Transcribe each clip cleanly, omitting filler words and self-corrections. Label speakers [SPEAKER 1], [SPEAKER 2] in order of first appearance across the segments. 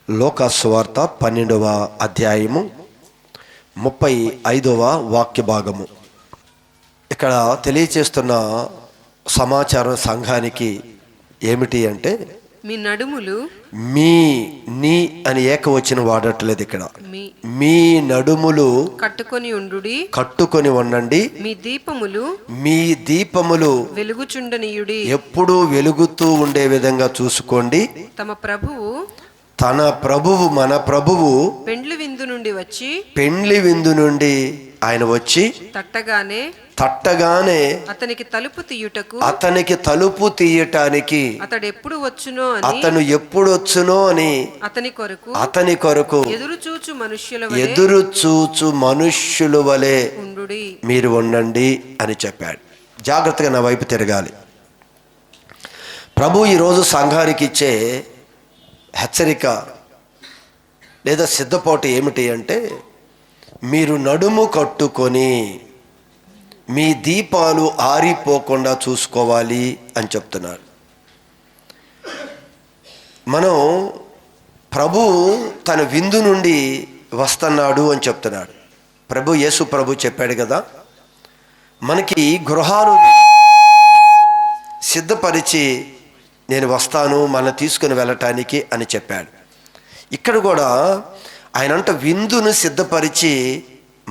[SPEAKER 1] లూకా సువార్త 12వ అధ్యాయము 35వ వాక్య భాగము. ఇక్కడ తెలియచేస్తున్న సమాచారం సంఘానికి ఏమిటి అంటే,
[SPEAKER 2] మీ నడుములు
[SPEAKER 1] నీ అని ఏకవచనం వాడట్లేదు. ఇక్కడ మీ నడుములు కట్టుకొని ఉండండి, మీ దీపములు
[SPEAKER 2] వెలుగుచుండనీయుడి,
[SPEAKER 1] ఎప్పుడూ వెలుగుతూ ఉండే విధంగా చూసుకోండి. తన ప్రభువు మన ప్రభువు
[SPEAKER 2] పెండ్లి
[SPEAKER 1] విందు నుండి ఆయన వచ్చి తట్టగానే అతనికి తలుపు తీయటానికి అతను ఎప్పుడు వచ్చునో అని అతని కొరకు ఎదురు చూచు మనుష్యుల వలె మీరు ఉండండి అని చెప్పాడు. జాగ్రత్తగా నా వైపు తిరగాలి. ప్రభు ఈరోజు సంఘానికి ఇచ్చే హెచ్చరిక లేదా సిద్ధపాటు ఏమిటి అంటే, మీరు నడుము కట్టుకొని మీ దీపాలు ఆరిపోకుండా చూసుకోవాలి అని చెప్తున్నాడు. మనం ప్రభు తన విందు నుండి వస్తున్నాడు అని చెప్తున్నాడు. యేసు ప్రభు చెప్పాడు కదా, మనకి గృహాలు సిద్ధపరిచి నేను వస్తాను మన తీసుకుని వెళ్ళటానికి అని చెప్పాడు. ఇక్కడ కూడా ఆయనంట విందును సిద్ధపరిచి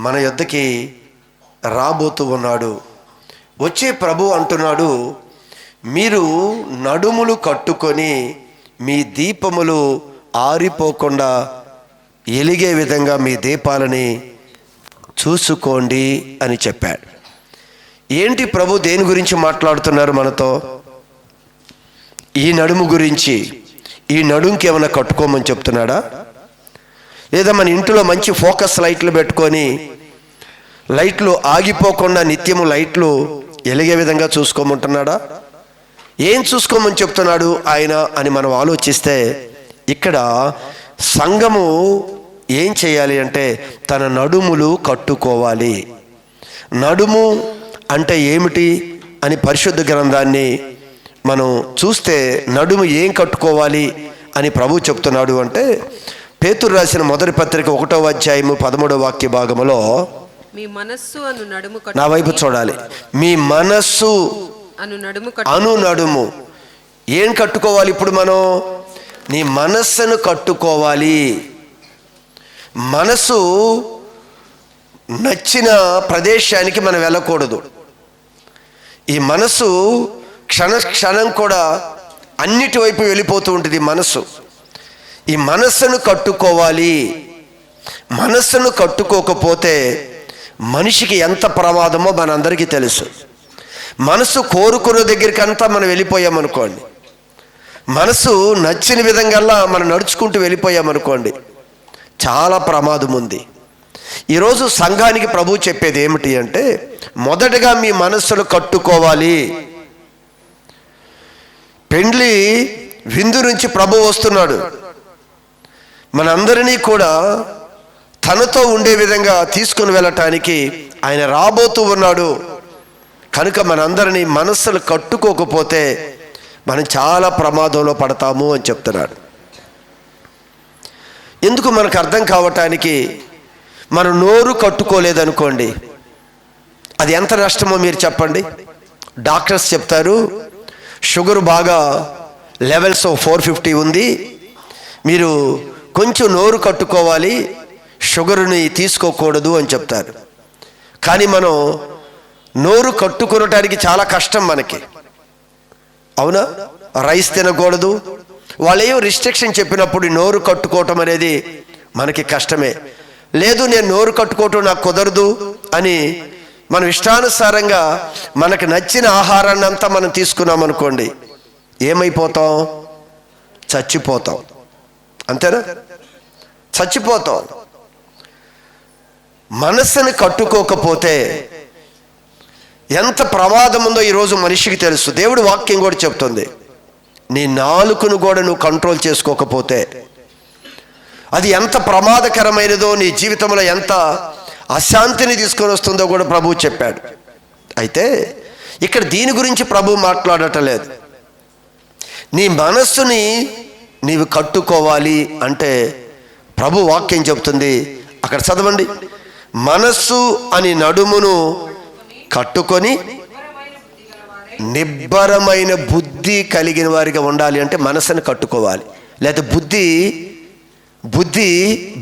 [SPEAKER 1] మన యొద్దకి రాబోతూ ఉన్నాడు. వచ్చే ప్రభు అంటున్నాడు, మీరు నడుములు కట్టుకొని మీ దీపములు ఆరిపోకుండా ఎలిగే విధంగా మీ దీపాలని చూసుకోండి అని చెప్పాడు. ఏంటి ప్రభు దేని గురించి మాట్లాడుతున్నారు మనతో? ఈ నడుము గురించి. ఈ నడుముకి ఏమైనా కట్టుకోమని చెప్తున్నాడా? లేదా మన ఇంట్లో మంచి ఫోకస్ లైట్లు పెట్టుకొని లైట్లు ఆగిపోకుండా నిత్యము లైట్లు ఎలిగే విధంగా చూసుకోమంటున్నాడా? ఏం చూసుకోమని చెప్తున్నాడు ఆయన అని మనం ఆలోచిస్తే, ఇక్కడ సంఘము ఏం చేయాలి అంటే తన నడుములు కట్టుకోవాలి. నడుము అంటే ఏమిటి అని పరిశుద్ధ గ్రంథాన్ని మనం చూస్తే నడుము ఏం కట్టుకోవాలి అని ప్రభు చెప్తున్నాడు అంటే, పేతురు రాసిన మొదటి పత్రిక 1వ అధ్యాయము 13వ వాక్య భాగములో, నా వైపు చూడాలి, మీ మనస్సు అను నడుము ఏం కట్టుకోవాలి? ఇప్పుడు మనం నీ మనస్సును కట్టుకోవాలి. మనసు నచ్చిన ప్రదేశానికి మనం వెళ్ళకూడదు. ఈ మనసు క్షణం కూడా అన్నిటి వైపు వెళ్ళిపోతూ ఉంటుంది మనస్సు. ఈ మనస్సును కట్టుకోవాలి. మనస్సును కట్టుకోకపోతే మనిషికి ఎంత ప్రమాదమో మనందరికీ తెలుసు. మనసు కోరుకున్న దగ్గరికి అంతా మనం వెళ్ళిపోయామనుకోండి, మనసు నచ్చిన విధంగా మనం నడుచుకుంటూ వెళ్ళిపోయామనుకోండి, చాలా ప్రమాదం ఉంది. ఈరోజు సంఘానికి ప్రభు చెప్పేది ఏమిటి అంటే, మొదటగా మీ మనస్సును కట్టుకోవాలి. పెండ్లి విందు నుంచి ప్రభు వస్తున్నాడు. మనందరినీ కూడా తనతో ఉండే విధంగా తీసుకుని వెళ్ళటానికి ఆయన రాబోతూ ఉన్నాడు. కనుక మనందరినీ మనస్సులు కట్టుకోకపోతే మనం చాలా ప్రమాదంలో పడతాము అని చెప్తున్నాడు. ఎందుకు మనకు అర్థం కావటానికి, మనం నోరు కట్టుకోలేదనుకోండి, అది ఎంత నష్టమో మీరు చెప్పండి. డాక్టర్స్ చెప్తారు, షుగర్ బాగా లెవెల్స్ 450 ఉంది, మీరు కొంచెం నోరు కట్టుకోవాలి, షుగర్ని తీసుకోకూడదు అని చెప్తారు. కానీ మనం నోరు కట్టుకోవటానికి చాలా కష్టం మనకి, అవునా? రైస్ తినకూడదు, వాళ్ళు ఏమో రిస్ట్రిక్షన్ చెప్పినప్పుడు నోరు కట్టుకోవటం అనేది మనకి కష్టమే. లేదు, నేను నోరు కట్టుకోవటం నాకు కుదరదు అని మనం ఇష్టానుసారంగా మనకు నచ్చిన ఆహారాన్ని అంతా మనం తీసుకున్నాం అనుకోండి, ఏమైపోతాం? చచ్చిపోతాం. అంతేనా? చచ్చిపోతాం. మనస్సుని కట్టుకోకపోతే ఎంత ప్రమాదం ఉందో ఈరోజు మనిషికి తెలుసు. దేవుడి వాక్యం కూడా చెప్తుంది, నీ నాలుకను కూడా నువ్వు కంట్రోల్ చేసుకోకపోతే అది ఎంత ప్రమాదకరమైనదో, నీ జీవితంలో ఎంత అశాంతిని తీసుకొని వస్తుందో కూడా ప్రభువు చెప్పాడు. అయితే ఇక్కడ దీని గురించి ప్రభు మాట్లాడటం లేదు. నీ మనస్సుని నీవు కట్టుకోవాలి అంటే ప్రభు వాక్యం చెబుతుంది, అక్కడ చదవండి, మనస్సు అని నడుమును కట్టుకొని నిబ్బరమైన బుద్ధి కలిగిన వారిగా ఉండాలి. అంటే మనసుని కట్టుకోవాలి, లేదా బుద్ధి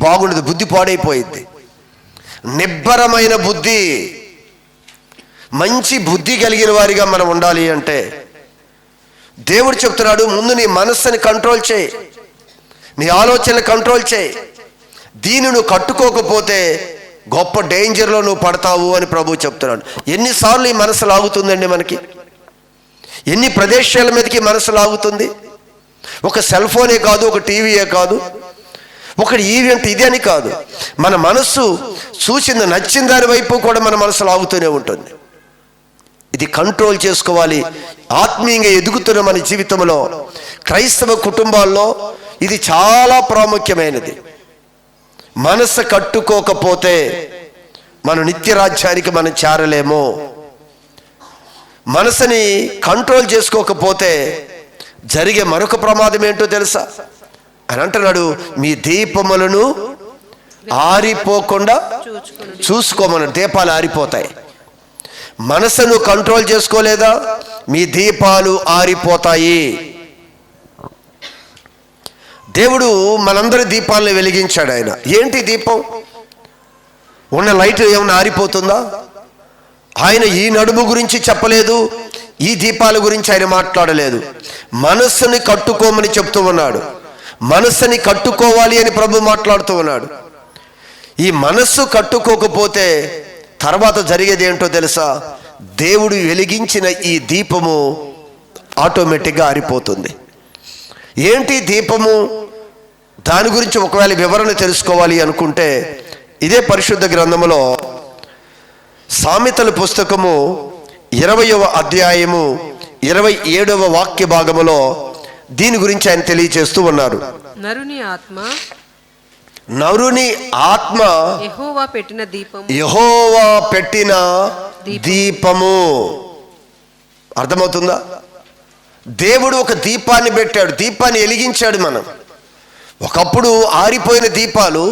[SPEAKER 1] బాగుండదు, బుద్ధి పాడైపోయింది. నిబ్బరమైన బుద్ధి, మంచి బుద్ధి కలిగిన వారిగా మనం ఉండాలి అంటే దేవుడు చెప్తున్నాడు, ముందు నీ మనస్సుని కంట్రోల్ చేయి, నీ ఆలోచనలు కంట్రోల్ చేయి. దీన్ని నువ్వు కట్టుకోకపోతే గొప్ప డేంజర్లో నువ్వు పడతావు అని ప్రభు చెప్తున్నాడు. ఎన్నిసార్లు ఈ మనసు లాగుతుందండి మనకి, ఎన్ని ప్రదేశాల మీదకి మనసు లాగుతుంది. ఒక సెల్ ఫోనే కాదు, ఒక టీవీయే కాదు, ఒక ఈవెంట్ ఇది అని కాదు, మన మనస్సు చూసింది నచ్చిన దాని వైపు కూడా మన మనసు లాగుతూనే ఉంటుంది. ఇది కంట్రోల్ చేసుకోవాలి. ఆత్మీయంగా ఎదుగుతున్న మన జీవితంలో, క్రైస్తవ కుటుంబాల్లో ఇది చాలా ప్రాముఖ్యమైనది. మనసు కట్టుకోకపోతే మన నిత్య రాజ్యానికి మనం చేరలేము. మనసుని కంట్రోల్ చేసుకోకపోతే జరిగే మరొక ప్రమాదం ఏంటో తెలుసా? అని అంటున్నాడు, మీ దీపములను ఆరిపోకుండా చూసుకోమన్నాడు. దీపాలు ఆరిపోతాయి. మనసును కంట్రోల్ చేసుకోలేదా, మీ దీపాలు ఆరిపోతాయి. దేవుడు మనందరి దీపాలను వెలిగించాడు. ఆయన ఏంటి దీపం? ఉన్న లైట్ ఏమైనా ఆరిపోతుందా? ఆయన ఈ నడుము గురించి చెప్పలేదు, ఈ దీపాల గురించి ఆయన మాట్లాడలేదు. మనస్సుని కట్టుకోమని చెప్తూ ఉన్నాడు. మనస్సుని కట్టుకోవాలి అని ప్రభు మాట్లాడుతూ ఉన్నాడు. ఈ మనస్సు కట్టుకోకపోతే తర్వాత జరిగేది ఏంటో తెలుసా? దేవుడు వెలిగించిన ఈ దీపము ఆటోమేటిక్గా ఆరిపోతుంది. ఏంటి దీపము? దాని గురించి ఒకవేళ వివరణ తెలుసుకోవాలి అనుకుంటే ఇదే పరిశుద్ధ గ్రంథములో సామెతల పుస్తకము 20వ అధ్యాయము 27వ వాక్య భాగములో దీని గురించి ఆయన తెలియజేస్తూ ఉన్నారు.
[SPEAKER 2] నరుని
[SPEAKER 1] ఆత్మ
[SPEAKER 2] యెహోవా పెట్టిన
[SPEAKER 1] దీపము. అర్థమవుతుందా? దేవుడు ఒక దీపాన్ని పెట్టాడు, దీపాన్ని వెలిగించాడు. మనం ఒకప్పుడు ఆరిపోయిన దీపాలు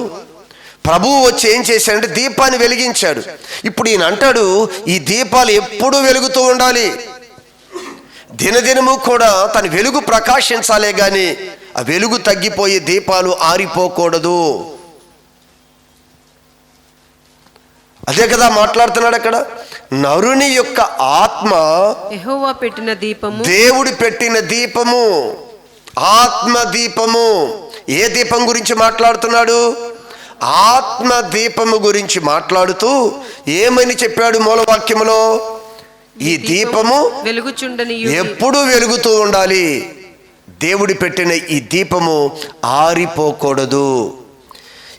[SPEAKER 1] ప్రభువు వచ్చి ఏం చేశాడంటే దీపాన్ని వెలిగించాడు. ఇప్పుడు ఈయన అంటాడు, ఈ దీపాలు ఎప్పుడూ వెలుగుతూ ఉండాలి, దినదినము కూడా తన వెలుగు ప్రకాశించాలే గాని ఆ వెలుగు తగ్గిపోయి దీపాలు ఆరిపోకూడదు. అదే కదా మాట్లాడుతున్నాడు అక్కడ. నరుని యొక్క ఆత్మ
[SPEAKER 2] యెహోవా పెట్టిన దీపము,
[SPEAKER 1] దేవుడు పెట్టిన దీపము, ఆత్మ దీపము. ఏ దీపం గురించి మాట్లాడుతున్నాడు? ఆత్మ దీపము గురించి మాట్లాడుతూ ఏమని చెప్పాడు మూలవాక్యములో? ఈ దీపము ఎప్పుడు వెలుగుతూ ఉండాలి. దేవుడు పెట్టిన ఈ దీపము ఆరిపోకూడదు.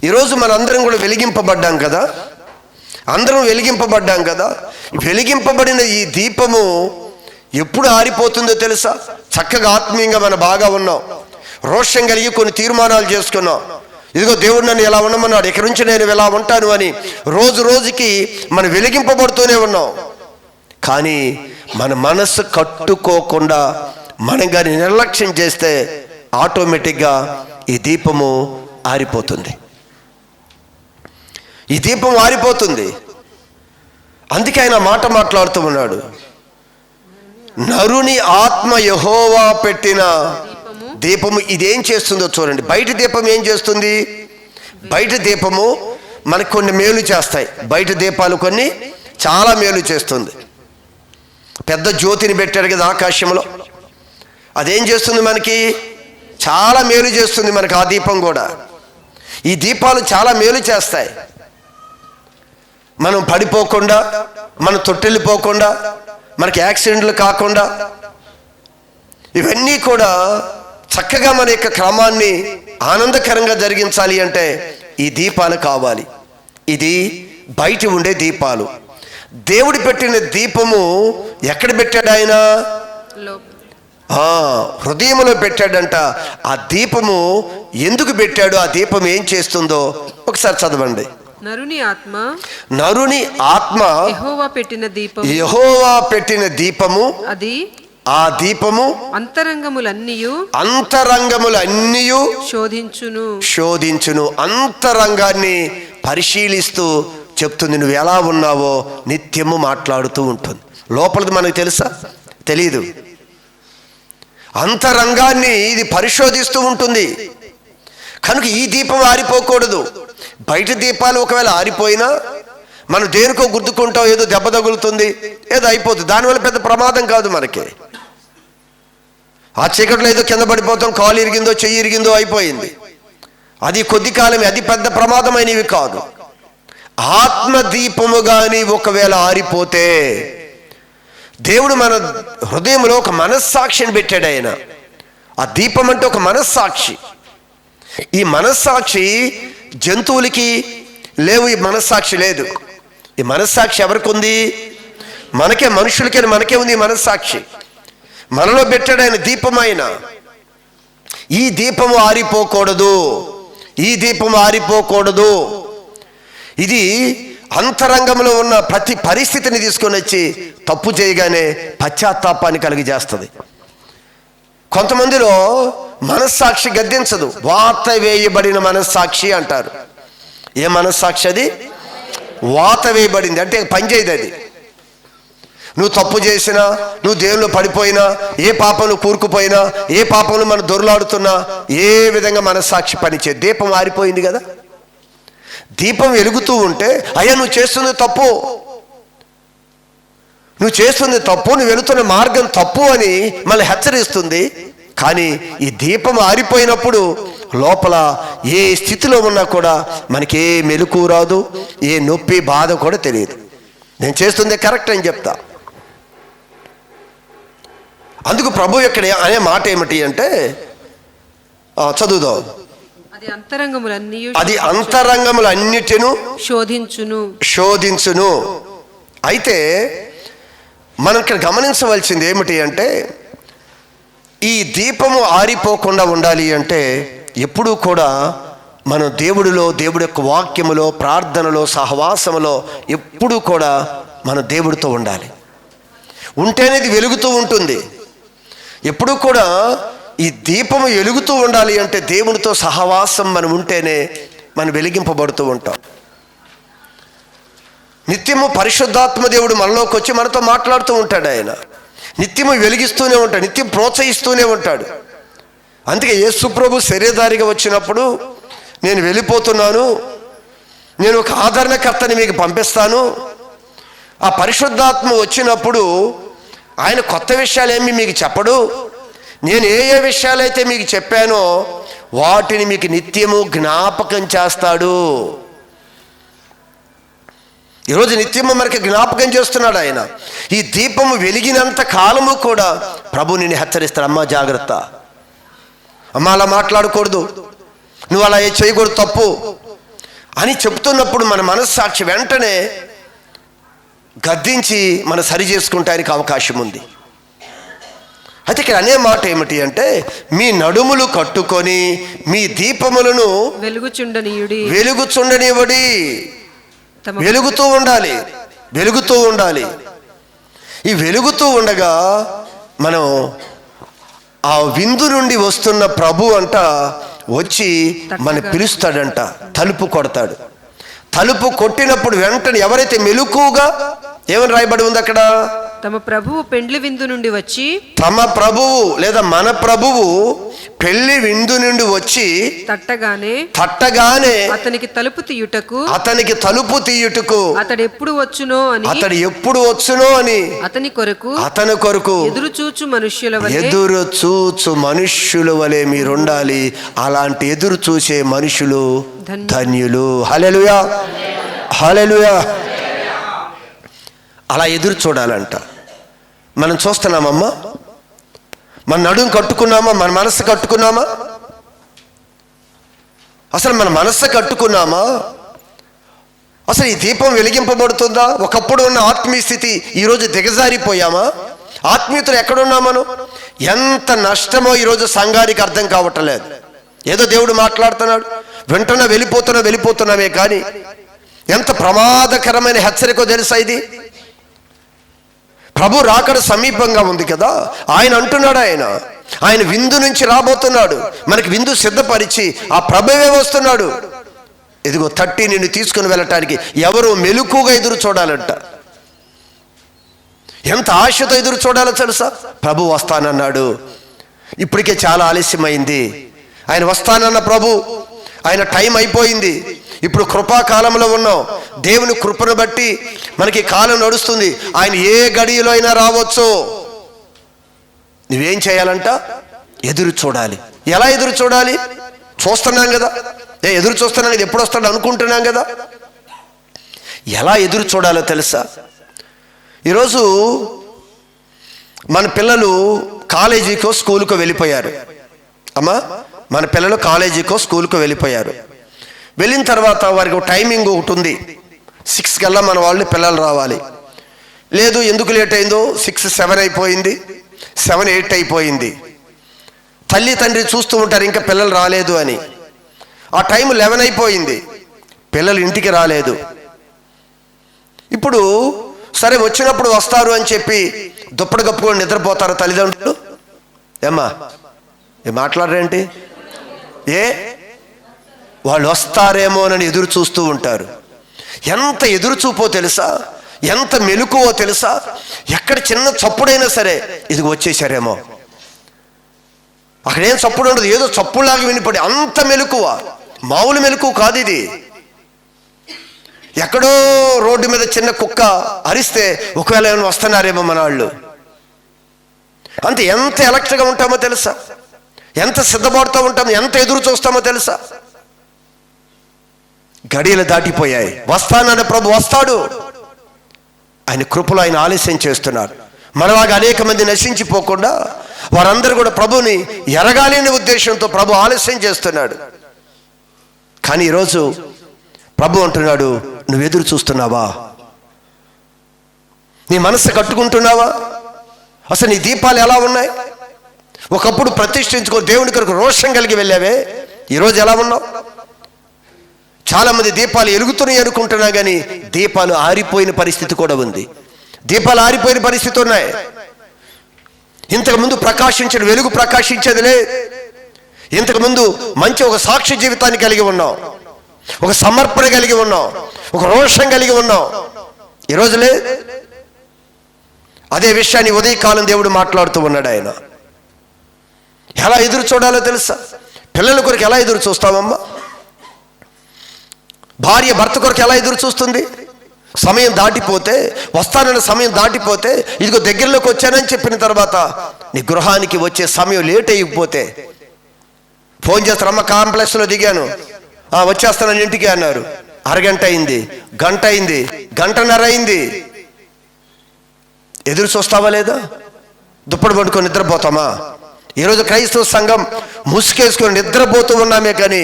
[SPEAKER 1] ఈరోజు మనందరం కూడా వెలిగింపబడ్డాం కదా, అందరం వెలిగింపబడ్డాం కదా. వెలిగింపబడిన ఈ దీపము ఎప్పుడు ఆరిపోతుందో తెలుసా? చక్కగా ఆత్మీయంగా మనం బాగా ఉన్నాం, రోషం కలిగి కొన్ని తీర్మానాలు చేసుకున్నాం. ఇదిగో దేవుడు నన్ను ఎలా ఉండమన్నాడు, ఇక్కడి నుంచి నేను ఎలా ఉంటాను అని రోజు రోజుకి మనం వెలిగింపబడుతూనే ఉన్నాం. కానీ మన మనస్సు కట్టుకోకుండా మనం కానీ నిర్లక్ష్యం చేస్తే ఆటోమేటిక్గా ఈ దీపము ఆరిపోతుంది. ఈ దీపం ఆరిపోతుంది. అందుకే ఆయన మాట మాట్లాడుతూ ఉన్నాడు, నరుని ఆత్మ యెహోవా పెట్టిన దీపము. ఇదేం చేస్తుందో చూడండి. బయట దీపం ఏం చేస్తుంది? బయట దీపము మనకు కొన్ని మేలు చేస్తాయి. బయట దీపాలు కొన్ని చాలా మేలు చేస్తుంది. పెద్ద జ్యోతిని పెట్టాడు కదా ఆకాశంలో, అదేం చేస్తుంది? మనకి చాలా మేలు చేస్తుంది. మనకి ఆ దీపం కూడా, ఈ దీపాలు చాలా మేలు చేస్తాయి. మనం పడిపోకుండా, మనం తొట్టెళ్ళిపోకుండా, మనకి యాక్సిడెంట్లు కాకుండా, ఇవన్నీ కూడా చక్కగా మన యొక్క క్రమాన్ని ఆనందకరంగా జరిగించాలి అంటే ఈ దీపాలు కావాలి. ఇది బయట ఉండే దీపాలు. దేవుడు పెట్టిన దీపము ఎక్కడ పెట్టాడు? ఆయన హృదయంలో పెట్టాడంట. ఆ దీపము ఎందుకు పెట్టాడు? ఆ దీపం ఏం చేస్తుందో ఒకసారి చదవండి.
[SPEAKER 2] నరుని ఆత్మ
[SPEAKER 1] యెహోవా పెట్టిన దీపము ఆ దీపము అంతరంగములన్నీయు శోధించును. అంతరంగాన్ని పరిశీలిస్తూ చెప్తుంది. నువ్వు ఎలా ఉన్నావో నిత్యము మాట్లాడుతూ ఉంటుంది. లోపలిది మనకు తెలుసా? తెలీదు. అంతరంగాన్ని ఇది పరిశోధిస్తూ ఉంటుంది. కనుక ఈ దీపం ఆరిపోకూడదు. బయట దీపాలు ఒకవేళ ఆరిపోయినా మనం దేనికో గుర్తుకుంటాం, ఏదో దెబ్బ తగులుతుంది, ఏదో అయిపోతుంది. దానివల్ల పెద్ద ప్రమాదం కాదు మనకి. ఆ చీకట్లో ఏదో కింద పడిపోతాం, కాలు ఇరిగిందో చెయ్యి ఇరిగిందో అయిపోయింది. అది కొద్ది కాలమే, అది పెద్ద ప్రమాదమైనవి కాదు. ఆత్మదీపము కానీ ఒకవేళ ఆరిపోతే దేవుడు మన హృదయంలో ఒక మనస్సాక్షిని పెట్టాడు. ఆయన ఆ దీపం అంటే ఒక మనస్సాక్షి. ఈ మనస్సాక్షి జంతువులకి లేవు, ఈ మనస్సాక్షి లేదు. ఈ మనస్సాక్షి ఎవరికి ఉంది? మనకే, మనుషులకే మనకే ఉంది ఈ మనస్సాక్షి. మనలో పెట్టాడు ఆయన దీపం. ఆయన ఈ దీపము ఆరిపోకూడదు, ఈ దీపము ఆరిపోకూడదు. ఇది అంతరంగంలో ఉన్న ప్రతి పరిస్థితిని తీసుకొని వచ్చి తప్పు చేయగానే పశ్చాత్తాపాన్ని కలిగజేస్తుంది. కొంతమందిలో మనస్సాక్షి గద్దించదు, వాత వేయబడిన మనస్సాక్షి అంటారు. ఏ మనస్సాక్షి అది? వాత వేయబడింది అంటే పనిచేయదు అది. నువ్వు తప్పు చేసినా, నువ్వు దేవుళ్ళు పడిపోయినా, ఏ పాపంలో కూరుకుపోయినా, ఏ పాపంలో మనం దొరలాడుతున్నా, ఏ విధంగా మనస్సాక్షి పనిచేయదు. దీపం ఆరిపోయింది కదా. దీపం వెలుగుతూ ఉంటే అయ్యా నువ్వు చేస్తుంది తప్పు, నువ్వు చేస్తుంది తప్పు, నువ్వు వెళుతున్న మార్గం తప్పు అని మళ్ళీ హెచ్చరిస్తుంది. కానీ ఈ దీపం ఆరిపోయినప్పుడు లోపల ఏ స్థితిలో ఉన్నా కూడా మనకి ఏ మెలకు రాదు, ఏ నొప్పి బాధ కూడా తెలియదు. నేను చేస్తుంది కరెక్ట్ అని చెప్తా. అందుకు ప్రభు ఇక్కడ అనే మాట ఏమిటి అంటే, చదువుదాం. అది అంతరంగములన్నిటిను శోధించును. అయితే మనం ఇక్కడ గమనించవలసింది ఏమిటి అంటే, ఈ దీపము ఆరిపోకుండా ఉండాలి అంటే ఎప్పుడూ కూడా మనం దేవుడిలో, దేవుడి యొక్క వాక్యములో, ప్రార్థనలో, సహవాసములో ఎప్పుడూ కూడా మన దేవుడితో ఉండాలి. ఉంటేనే ఇది వెలుగుతూ ఉంటుంది. ఎప్పుడూ కూడా ఈ దీపము వెలుగుతూ ఉండాలి అంటే దేవునితో సహవాసం మనం ఉంటేనే మనం వెలిగింపబడుతూ ఉంటాం. నిత్యము పరిశుద్ధాత్మ దేవుడు మనలోకి వచ్చి మనతో మాట్లాడుతూ ఉంటాడు. ఆయన నిత్యము వెలిగిస్తూనే ఉంటాడు, నిత్యం ప్రోత్సహిస్తూనే ఉంటాడు. అందుకే యేసు ప్రభు శరీరధారిగా వచ్చినప్పుడు, నేను వెళ్ళిపోతున్నాను, నేను ఒక ఆదరణకర్తని మీకు పంపిస్తాను. ఆ పరిశుద్ధాత్మ వచ్చినప్పుడు ఆయన కొత్త విషయాలేమి మీకు చెప్పడు. నేను ఏ ఏ విషయాలైతే మీకు చెప్పానో వాటిని మీకు నిత్యము జ్ఞాపకం చేస్తాడు. ఈరోజు నిత్యము మనకి జ్ఞాపకం చేస్తున్నాడు ఆయన. ఈ దీపము వెలిగినంత కాలము కూడా ప్రభు నిన్ను హెచ్చరిస్తాడు, అమ్మా జాగ్రత్త, అమ్మ అలా మాట్లాడకూడదు, నువ్వు అలా చేయకూడదు, తప్పు అని చెప్తున్నప్పుడు మన మనస్సాక్షి వెంటనే గద్దించి మనం సరి చేసుకుంటానికి అవకాశం ఉంది. అయితే ఇక్కడ అనే మాట ఏమిటి అంటే, మీ నడుములు కట్టుకొని మీ దీపములను వెలుగుచుండనివ్వడి. వెలుగుతూ ఉండాలి, వెలుగుతూ ఉండాలి. ఈ వెలుగుతూ ఉండగా మనం ఆ విందు నుండి వస్తున్న ప్రభు అంట వచ్చి మన పిలుస్తాడంట, తలుపు కొడతాడు. తలుపు కొట్టినప్పుడు వెంటనే ఎవరైతే మెలకుగా, ఏమని రాయబడి ఉంది అక్కడ?
[SPEAKER 2] తమ ప్రభువు పెండ్లి విందు నుండి వచ్చి,
[SPEAKER 1] తమ ప్రభువు లేదా మన ప్రభువు పెళ్లి విందు నుండి వచ్చి తట్టగానే
[SPEAKER 2] అతనికి తలుపు తీయుటకు
[SPEAKER 1] అతడు
[SPEAKER 2] ఎప్పుడు వచ్చునో అని అతని కొరకు ఎదురుచూచు
[SPEAKER 1] మనుష్యుల వలె మీరుండాలి. అలాంటి ఎదురు చూసే మనుషులు ధన్యులు. హల్లెలూయా, హల్లెలూయా. అలా ఎదురు చూడాలంట. మనం చూస్తున్నామమ్మా, మన నడుము కట్టుకున్నామా, మన మనస్సు కట్టుకున్నామా? అసలు మన మనస్సు కట్టుకున్నామా? అసలు ఈ దీపం వెలిగింపబడుతుందా? ఒకప్పుడు ఉన్న ఆత్మీయ స్థితి ఈరోజు దిగజారిపోయామా? ఆత్మీయతలు ఎక్కడున్నా మనం? ఎంత నష్టమో ఈరోజు సంఘానికి అర్థం కావట్లేదు. ఏదో దేవుడు మాట్లాడుతున్నాడు, వెంటనే వెళ్ళిపోతున్నామే కానీ ఎంత ప్రమాదకరమైన హెచ్చరికో తెలుసా ఇది? ప్రభు రాకడ సమీపంగా ఉంది కదా. ఆయన అంటున్నాడు, ఆయన విందు నుంచి రాబోతున్నాడు, మనకి విందు సిద్ధపరిచి ఆ ప్రభువే వస్తున్నాడు. ఇదిగో తట్టి నిన్ను తీసుకుని వెళ్ళటానికి ఎవరు మెలకుగా ఎదురు చూడాలంట. ఎంత ఆశతో ఎదురు చూడాలో తెలుసా? ప్రభు వస్తానన్నాడు, ఇప్పటికే చాలా ఆలస్యమైంది. ఆయన వస్తానన్న ప్రభు, ఆయన టైం అయిపోయింది. ఇప్పుడు కృపాకాలంలో ఉన్నాం. దేవుని కృపను బట్టి మనకి కాలం నడుస్తుంది. ఆయన ఏ గడియలో అయినా రావచ్చు. నువ్వేం చేయాలంట? ఎదురు చూడాలి. ఎలా ఎదురు చూడాలి? చూస్తున్నాం కదా, ఎదురు చూస్తున్నాను, ఇది ఎప్పుడు వస్తాడు అనుకుంటున్నాం కదా. ఎలా ఎదురు చూడాలో తెలుసా? ఈరోజు మన పిల్లలు కాలేజీకో స్కూల్కో వెళ్ళిపోయారు. అమ్మా, మన పిల్లలు కాలేజీకో స్కూల్కో వెళ్ళిపోయారు. వెళ్ళిన తర్వాత వారికి ఒక టైమింగ్ ఒకటి ఉంది. 6 కల్లా మన వాళ్ళు పిల్లలు రావాలి. లేదు, ఎందుకు లేట్ అయిందో, 6, 7 అయిపోయింది, 7, 8 అయిపోయింది. తల్లి తండ్రి చూస్తూ ఉంటారు ఇంకా పిల్లలు రాలేదు అని. ఆ టైం 11 అయిపోయింది, పిల్లలు ఇంటికి రాలేదు. ఇప్పుడు సరే వచ్చినప్పుడు వస్తారు అని చెప్పి దుప్పటి కప్పుకొని నిద్రపోతారు తల్లిదండ్రులు. ఏమ్మా, మాట్లాడరేంటి? వాళ్ళు వస్తారేమోనని ఎదురు చూస్తూ ఉంటారు. ఎంత ఎదురు చూపో తెలుసా, ఎంత మెలకువో తెలుసా. ఎక్కడ చిన్న చప్పుడైనా సరే ఇది వచ్చేసారేమో, అక్కడేం చప్పుడు ఉండదు, ఏదో చప్పుడులాగా వినిపడి అంత మెలకువ. మామూలు మెలకువ కాదు ఇది. ఎక్కడో రోడ్డు మీద చిన్న కుక్క అరిస్తే ఒకవేళ ఏమైనా వస్తున్నారేమో మన వాళ్ళు. అంతే, ఎంత ఎలక్ట్గా ఉంటామో తెలుసా, ఎంత సిద్ధపడుతూ ఉంటామో, ఎంత ఎదురు చూస్తామో తెలుసా. గడియలు దాటిపోయాయి. వస్తానన్న ప్రభు వస్తాడు. ఆయన కృపలో ఆయన ఆలస్యం చేస్తున్నారు. మనలాగా అనేక మంది నశించిపోకుండా వారందరూ కూడా ప్రభుని ఎరగాలి అనే ఉద్దేశంతో ప్రభు ఆలస్యం చేస్తున్నాడు. కానీ ఈరోజు ప్రభు అంటున్నాడు, నువ్వు ఎదురు చూస్తున్నావా? నీ మనసు కట్టుకుంటున్నావా? అసలు నీ దీపాలు ఎలా ఉన్నాయి? ఒకప్పుడు ప్రతిష్ఠించుకో దేవుని కొరకు రోషం కలిగి వెళ్ళావే, ఈరోజు ఎలా ఉన్నావు? చాలా మంది దీపాలు ఎలుగుతున్నాయి అనుకుంటున్నా కానీ దీపాలు ఆరిపోయిన పరిస్థితి కూడా ఉంది. దీపాలు ఆరిపోయిన పరిస్థితి ఉన్నాయి. ఇంతకుముందు ప్రకాశించిన వెలుగు ప్రకాశించేదిలే. ఇంతకుముందు మంచి ఒక సాక్షి జీవితాన్ని కలిగి ఉన్నాం, ఒక సమర్పణ కలిగి ఉన్నాం, ఒక రోషం కలిగి ఉన్నాం. ఈరోజులే. అదే విషయాన్ని ఉదయకాలం దేవుడు మాట్లాడుతూ ఉన్నాడు. ఆయన ఎలా ఎదురు చూడాలో తెలుసా? పిల్లల కొరకు ఎలా ఎదురు చూస్తామమ్మా? భార్య భర్త కొరకు ఎలా ఎదురు చూస్తుంది? సమయం దాటిపోతే, వస్తానన్న సమయం దాటిపోతే, ఇదిగో దగ్గరలోకి వచ్చానని చెప్పిన తర్వాత నీ గృహానికి వచ్చే సమయం లేట్ అయిపోతే ఫోన్ చేస్తారు, అమ్మ కాంప్లెక్స్లో దిగాను, వచ్చేస్తానని ఇంటికి అన్నారు. అరగంట అయింది, గంట అయింది, గంటన్నర అయింది. ఎదురు చూస్తావా లేదా? దుప్పటి పట్టుకొని నిద్రపోతామా? ఈరోజు క్రైస్తవ సంఘం ముసుకేసుకొని నిద్రపోతూ ఉన్నామే కానీ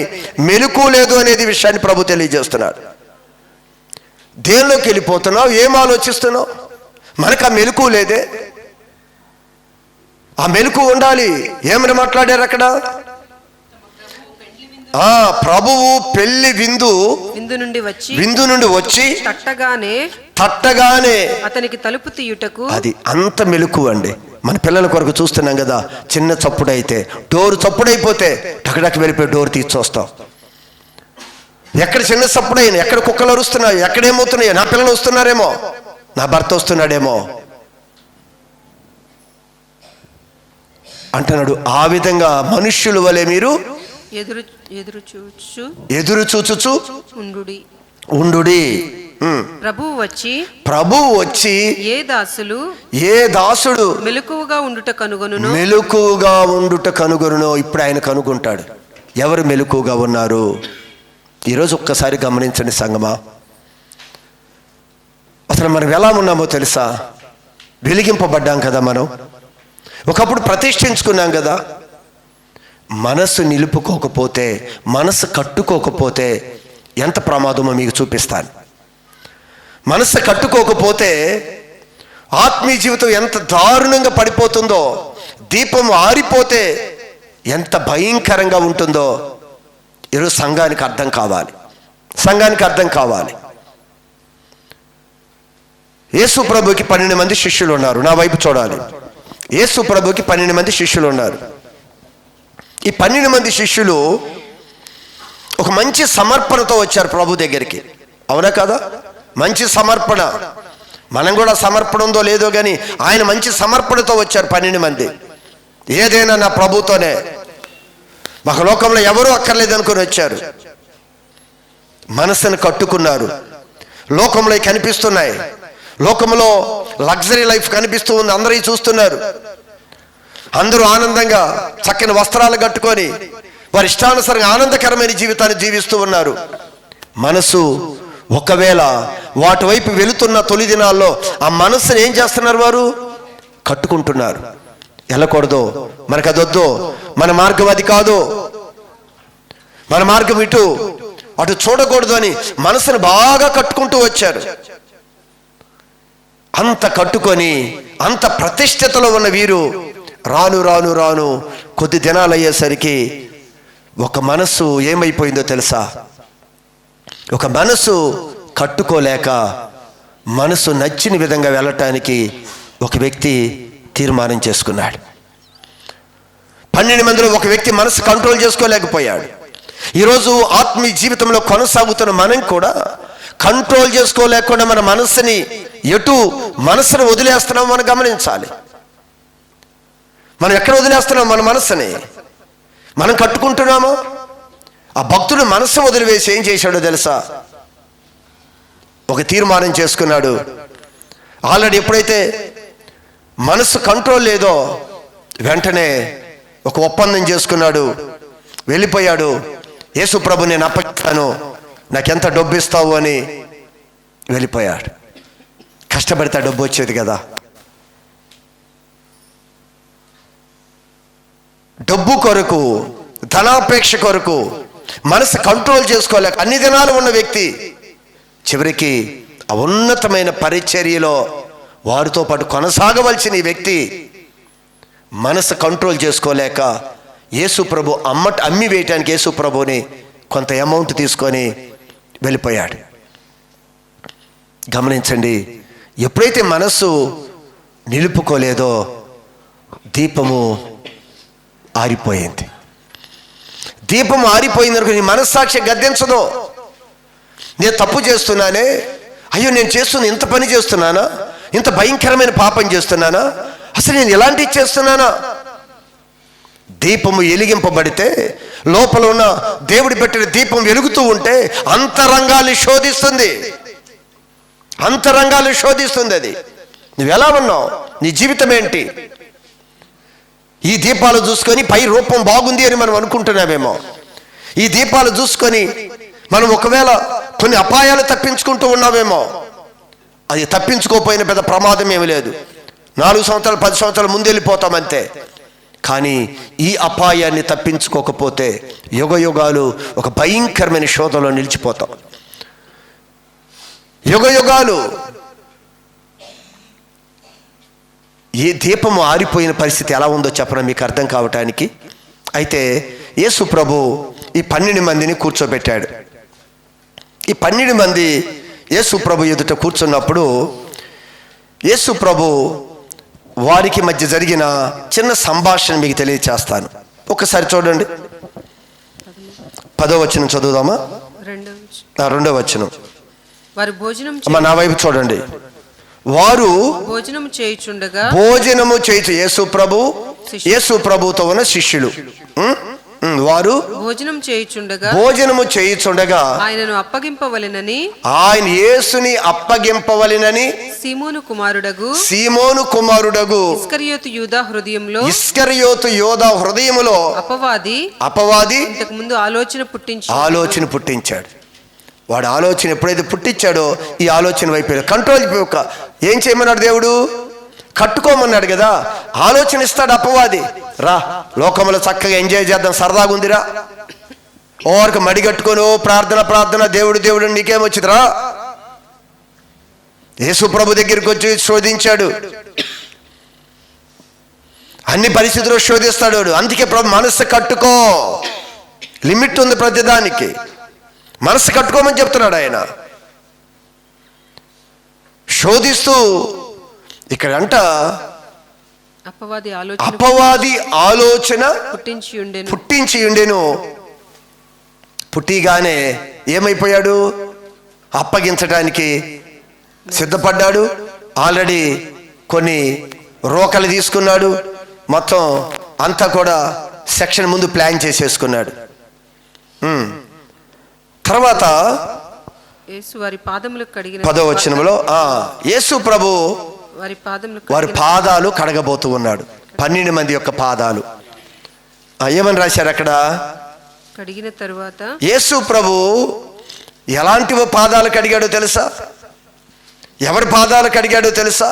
[SPEAKER 1] మెలకు లేదు అనేది విషయాన్ని ప్రభు తెలియజేస్తున్నాడు. దేనిలోకి వెళ్ళిపోతున్నావు? ఏం ఆలోచిస్తున్నావు? మనకు ఆ మెలకు లేదే. ఆ మెలకు ఉండాలి. ఏమని మాట్లాడారు అక్కడ? ప్రభువు పెళ్లి విందు నుండి వచ్చి తట్టగానే
[SPEAKER 2] అతనికి తలుపు తీయుటకు.
[SPEAKER 1] అది అంత మెలకు అండి. మన పిల్లల కొరకు చూస్తున్నాం కదా, చిన్న చప్పుడైతే, డోరు చప్పుడైపోతే టకటక వెళ్ళిపోయి డోర్ తీసి చూస్తాం. ఎక్కడ చిన్న చప్పుడైనా, ఎక్కడ కుక్కలు అరుస్తున్నాయి, ఎక్కడేమవుతున్నాయో, నా పిల్లలు వస్తున్నారేమో, నా భర్త వస్తున్నాడేమో అంటున్నాడు. ఆ విధంగా మనుష్యుల వలె మీరు ఎదురు చూచుచు ఉండుడి.
[SPEAKER 2] ప్రభువు వచ్చి ఏ దాసుడు మెలకువగా ఉండుట కనుగొనును. ఇప్పుడు ఆయన కనుగొంటాడు ఎవరు మెలకువగా ఉన్నారు. ఈరోజు ఒక్కసారి గమనించండి సంగమా, అసలు మనం ఎలా ఉన్నామో తెలుసా? వెలిగింపబడ్డాం కదా మనం, ఒకప్పుడు ప్రతిష్ఠించుకున్నాం కదా. మనసు నిలుపుకోకపోతే, మనసు కట్టుకోకపోతే ఎంత ప్రమాదమో మీకు చూపిస్తాను. మనసు కట్టుకోకపోతే ఆత్మీయ జీవితం ఎంత దారుణంగా పడిపోతుందో, దీపం ఆరిపోతే ఎంత భయంకరంగా ఉంటుందో ఈరోజు సంఘానికి అర్థం కావాలి.
[SPEAKER 1] యేసు ప్రభుకి 12 మంది శిష్యులు ఉన్నారు. నా వైపు చూడాలి. యేసు ప్రభుకి 12 మంది శిష్యులు ఉన్నారు. ఈ 12 మంది శిష్యులు ఒక మంచి సమర్పణతో వచ్చారు ప్రభు దగ్గరికి. అవునా కదా? మంచి సమర్పణ. మనం కూడా సమర్పణ ఉందో లేదో కానీ ఆయన మంచి సమర్పణతో వచ్చారు 12 మంది. ఏదైనా నా ప్రభుతోనే, మాకు లోకంలో ఎవరూ అక్కర్లేదు అనుకుని వచ్చారు. మనసును కట్టుకున్నారు. లోకంలో కనిపిస్తున్నాయి, లోకంలో లగ్జరీ లైఫ్ కనిపిస్తూ ఉంది, అందరూ చూస్తున్నారు. అందరూ ఆనందంగా చక్కని వస్త్రాలు కట్టుకొని వారి ఇష్టానుసారంగా ఆనందకరమైన జీవితాన్ని జీవిస్తూ ఉన్నారు. మనసు ఒకవేళ వాటి వైపు వెళుతున్న తొలి దినాల్లో ఆ మనసుని ఏం చేస్తున్నారు? వారు కట్టుకుంటున్నారు. వెళ్ళకూడదు, మనకు అది వద్దు, మన మార్గం అది కాదు, మన మార్గం ఇటు, అటు చూడకూడదు అని మనసును బాగా కట్టుకుంటూ వచ్చారు. అంత కట్టుకొని అంత ప్రతిష్టతలో ఉన్న వీరు రాను రాను రాను కొద్ది దినాలు అయ్యేసరికి ఒక మనసు ఏమైపోయిందో తెలుసా? ఒక మనసు కట్టుకోలేక మనసు నచ్చిన విధంగా వెళ్ళటానికి ఒక వ్యక్తి తీర్మానం చేసుకున్నాడు. 12 మందిలో ఒక వ్యక్తి మనసు కంట్రోల్ చేసుకోలేకపోయాడు. ఈరోజు ఆత్మీయ జీవితంలో కొనసాగుతున్న మనం కూడా కంట్రోల్ చేసుకోలేకుండా మన మనసుని మనసును వదిలేస్తున్నాం మనం గమనించాలి. మనం ఎక్కడ వదిలేస్తున్నాం మన మనసుని? మనం కట్టుకుంటున్నామా? ఆ భక్తుడు మనసు వదిలివేసి ఏం చేశాడో తెలుసా? ఒక తీర్మానం చేసుకున్నాడు. ఆల్రెడీ ఎప్పుడైతే మనసు కంట్రోల్ లేదో వెంటనే ఒక ఒప్పందం చేసుకున్నాడు. వెళ్ళిపోయాడు. యేసు ప్రభు నేను అప్పగిస్తాను, నాకెంత డబ్బు ఇస్తావు అని వెళ్ళిపోయాడు. కష్టపడితే డబ్బు వచ్చేది కదా. డబ్బు కొరకు, ధనాపేక్ష కొరకు మనసు కంట్రోల్ చేసుకోలేక అన్ని దినాలు ఉన్న వ్యక్తి చివరికి ఆ ఉన్నతమైన పరిచర్యలో వారితో పాటు కొనసాగవలసిన ఈ వ్యక్తి మనసు కంట్రోల్ చేసుకోలేక యేసు ప్రభు అమ్మి వేయటానికి యేసు ప్రభుని కొంత అమౌంట్ తీసుకొని వెళ్ళిపోయాడు. గమనించండి, ఎప్పుడైతే మనసు నిలుపుకోలేదో దీపము ఆరిపోయింది. దీపం ఆరిపోయిందనుకో నీ మనస్సాక్షి గద్దించదు. నేను తప్పు చేస్తున్నానే, అయ్యో నేను చేస్తున్నా, ఇంత పని చేస్తున్నానా, ఇంత భయంకరమైన పాపం చేస్తున్నానా, అసలు నేను ఎలాంటివి చేస్తున్నానా? దీపము వెలిగింపబడితే లోపల ఉన్న దేవుడి పెట్టిన దీపం వెలుగుతూ ఉంటే అంతరంగాలు శోధిస్తుంది. అంతరంగాలు శోధిస్తుంది. అది నువ్వు ఎలా ఉన్నావు, నీ జీవితం ఏంటి? ఈ దీపాలు చూసుకొని పై రూపం బాగుంది అని మనం అనుకుంటున్నామేమో. ఈ దీపాలు చూసుకొని మనం ఒకవేళ కొన్ని అపాయాలు తప్పించుకుంటూ ఉన్నామేమో. అది తప్పించుకోపోయిన పెద్ద ప్రమాదం ఏమీ లేదు. 4 సంవత్సరాలు 10 సంవత్సరాలు ముందు వెళ్ళిపోతామంతే. కానీ ఈ అపాయాన్ని తప్పించుకోకపోతే యుగ యుగాలు ఒక భయంకరమైన శోధనలో నిలిచిపోతాం. యుగ యుగాలు ఈ దీపము ఆరిపోయిన పరిస్థితి ఎలా ఉందో చెప్పడం మీకు అర్థం కావటానికి. అయితే యేసు ప్రభు ఈ 12 మందిని కూర్చోబెట్టాడు. ఈ 12 మంది యేసు ప్రభు ఎదుట కూర్చున్నప్పుడు యేసు ప్రభు వారికి మధ్య జరిగిన చిన్న సంభాషణ మీకు తెలియచేస్తాను. ఒకసారి చూడండి. 10వ వచనం చదువుదామా? 2వ వచనం.
[SPEAKER 3] వారు భోజనం
[SPEAKER 1] నా వైపు చూడండి. వారు
[SPEAKER 3] భోజనము చేయుచుండగా
[SPEAKER 1] యేసు ప్రభుతో ఉన్న శిష్యులు వారు భోజనము చేయుచుండగా
[SPEAKER 3] ఆయనను అప్పగింపవలెనని,
[SPEAKER 1] ఆయన యేసుని అప్పగింపవలెనని
[SPEAKER 3] సీమోను కుమారుడగు
[SPEAKER 1] ఇస్కరియోతు యూదా హృదయములో అపవాది
[SPEAKER 3] ఇంతకు ముందు ఆలోచన పుట్టించాడు.
[SPEAKER 1] వాడు ఆలోచన ఎప్పుడైతే పుట్టించాడో ఈ ఆలోచన వైపు కంట్రోల్ ఏం చేయమన్నాడు దేవుడు? కట్టుకోమన్నాడు కదా. ఆలోచన ఇస్తాడు అపవాది. రా లోకంలో చక్కగా ఎంజాయ్ చేద్దాం, సరదాగా ఉందిరా, ఓరికి మడి కట్టుకొని ప్రార్థన దేవుడు నీకేమొచ్చిందిరా? యేసు ప్రభు దగ్గరికి వచ్చి శోధించాడు. అన్ని పరిస్థితుల్లో శోధిస్తాడు. అందుకే ప్రభు మనస్సు కట్టుకో, లిమిట్ ఉంది ప్రతిదానికి. మనసు కట్టుకోమని చెప్తున్నాడు ఆయన. శోధిస్తూ ఇక్కడంట
[SPEAKER 3] అపవాది
[SPEAKER 1] ఆలోచన
[SPEAKER 3] పుట్టించి
[SPEAKER 1] ఉండెను. పుట్టిగానే ఏమైపోయాడు? అప్పగించడానికి సిద్ధపడ్డాడు. ఆల్రెడీ కొన్ని రోకలు తీసుకున్నాడు. మొత్తం అంతా కూడా సెక్షన్ ముందు ప్లాన్ చేసేసుకున్నాడు. తర్వాత
[SPEAKER 3] వారి పాదములకు కడిగిన
[SPEAKER 1] 10వ వచనంలో యేసు ప్రభు వారి పాదాలు కడగబోతూ ఉన్నాడు. 12 మంది యొక్క పాదాలు. ఏమని రాశారు అక్కడ?
[SPEAKER 3] కడిగిన తరువాత
[SPEAKER 1] యేసు ప్రభు ఎలాంటి పాదాలు కడిగాడో తెలుసా? ఎవరి పాదాలు కడిగాడో తెలుసా?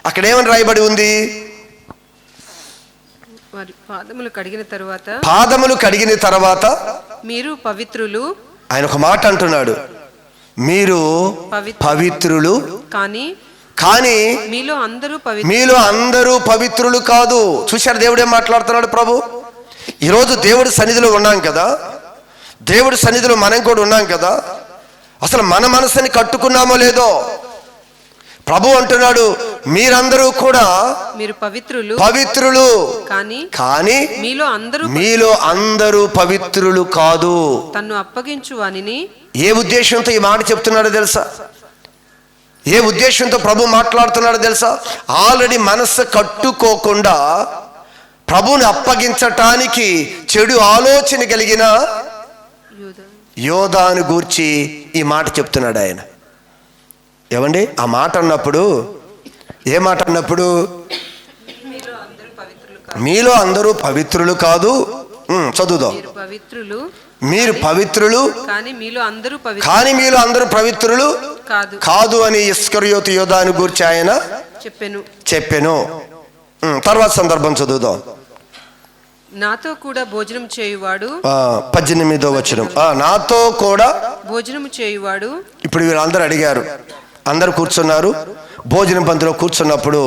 [SPEAKER 1] అక్కడ ఏమని రాయబడి ఉంది?
[SPEAKER 3] వారి పాదములు కడిగిన తరువాత మీరు పవిత్రులు.
[SPEAKER 1] ఆయన ఒక మాట అంటున్నాడు, మీరు పవిత్రులు కానీ మీలో అందరూ పవిత్రులు కాదు. చూశారు దేవుడు ఏం మాట్లాడుతున్నాడు? ప్రభు ఈరోజు దేవుడి సన్నిధిలో ఉన్నాం కదా, దేవుడి సన్నిధిలో మనం కూడా ఉన్నాం కదా. అసలు మన మనసుని కట్టుకున్నామో లేదో ప్రభు అంటున్నాడు, మీరందరూ కూడా
[SPEAKER 3] మీరు
[SPEAKER 1] పవిత్రులు కానీ మీలో అందరూ పవిత్రులు కాదు.
[SPEAKER 3] తన్ను అప్పగించు వానిని
[SPEAKER 1] ఏ ఉద్దేశంతో ఈ మాట చెప్తున్నాడో తెలుసా? ఏ ఉద్దేశంతో ప్రభు మాట్లాడుతున్నాడో తెలుసా? ఆల్రెడీ మనస్సు కట్టుకోకుండా ప్రభుని అప్పగించటానికి చెడు ఆలోచన కలిగిన యోధాను గూర్చి ఈ మాట చెప్తున్నాడు ఆయన. ఏమండి ఆ మాట అన్నప్పుడు ఏ మాట అన్నప్పుడు? మీలో అందరూ పవిత్రులు కాదు. చదువుదాం. మీరు పవిత్రులు కానీ మీలో అందరూ పవిత్రులు కాదు అని ఇస్కరియోతు యోధాను గూర్చి ఆయన చెప్పెను. తర్వాత సందర్భం చదువుదాం.
[SPEAKER 3] నాతో కూడా భోజనం చేయువాడు
[SPEAKER 1] 18వ వచనం. నాతో కూడా
[SPEAKER 3] భోజనం చేయువాడు.
[SPEAKER 1] ఇప్పుడు వీళ్ళందరూ అడిగారు, అందరూ కూర్చున్నారు. భోజనం పంతిలో కూర్చున్నప్పుడు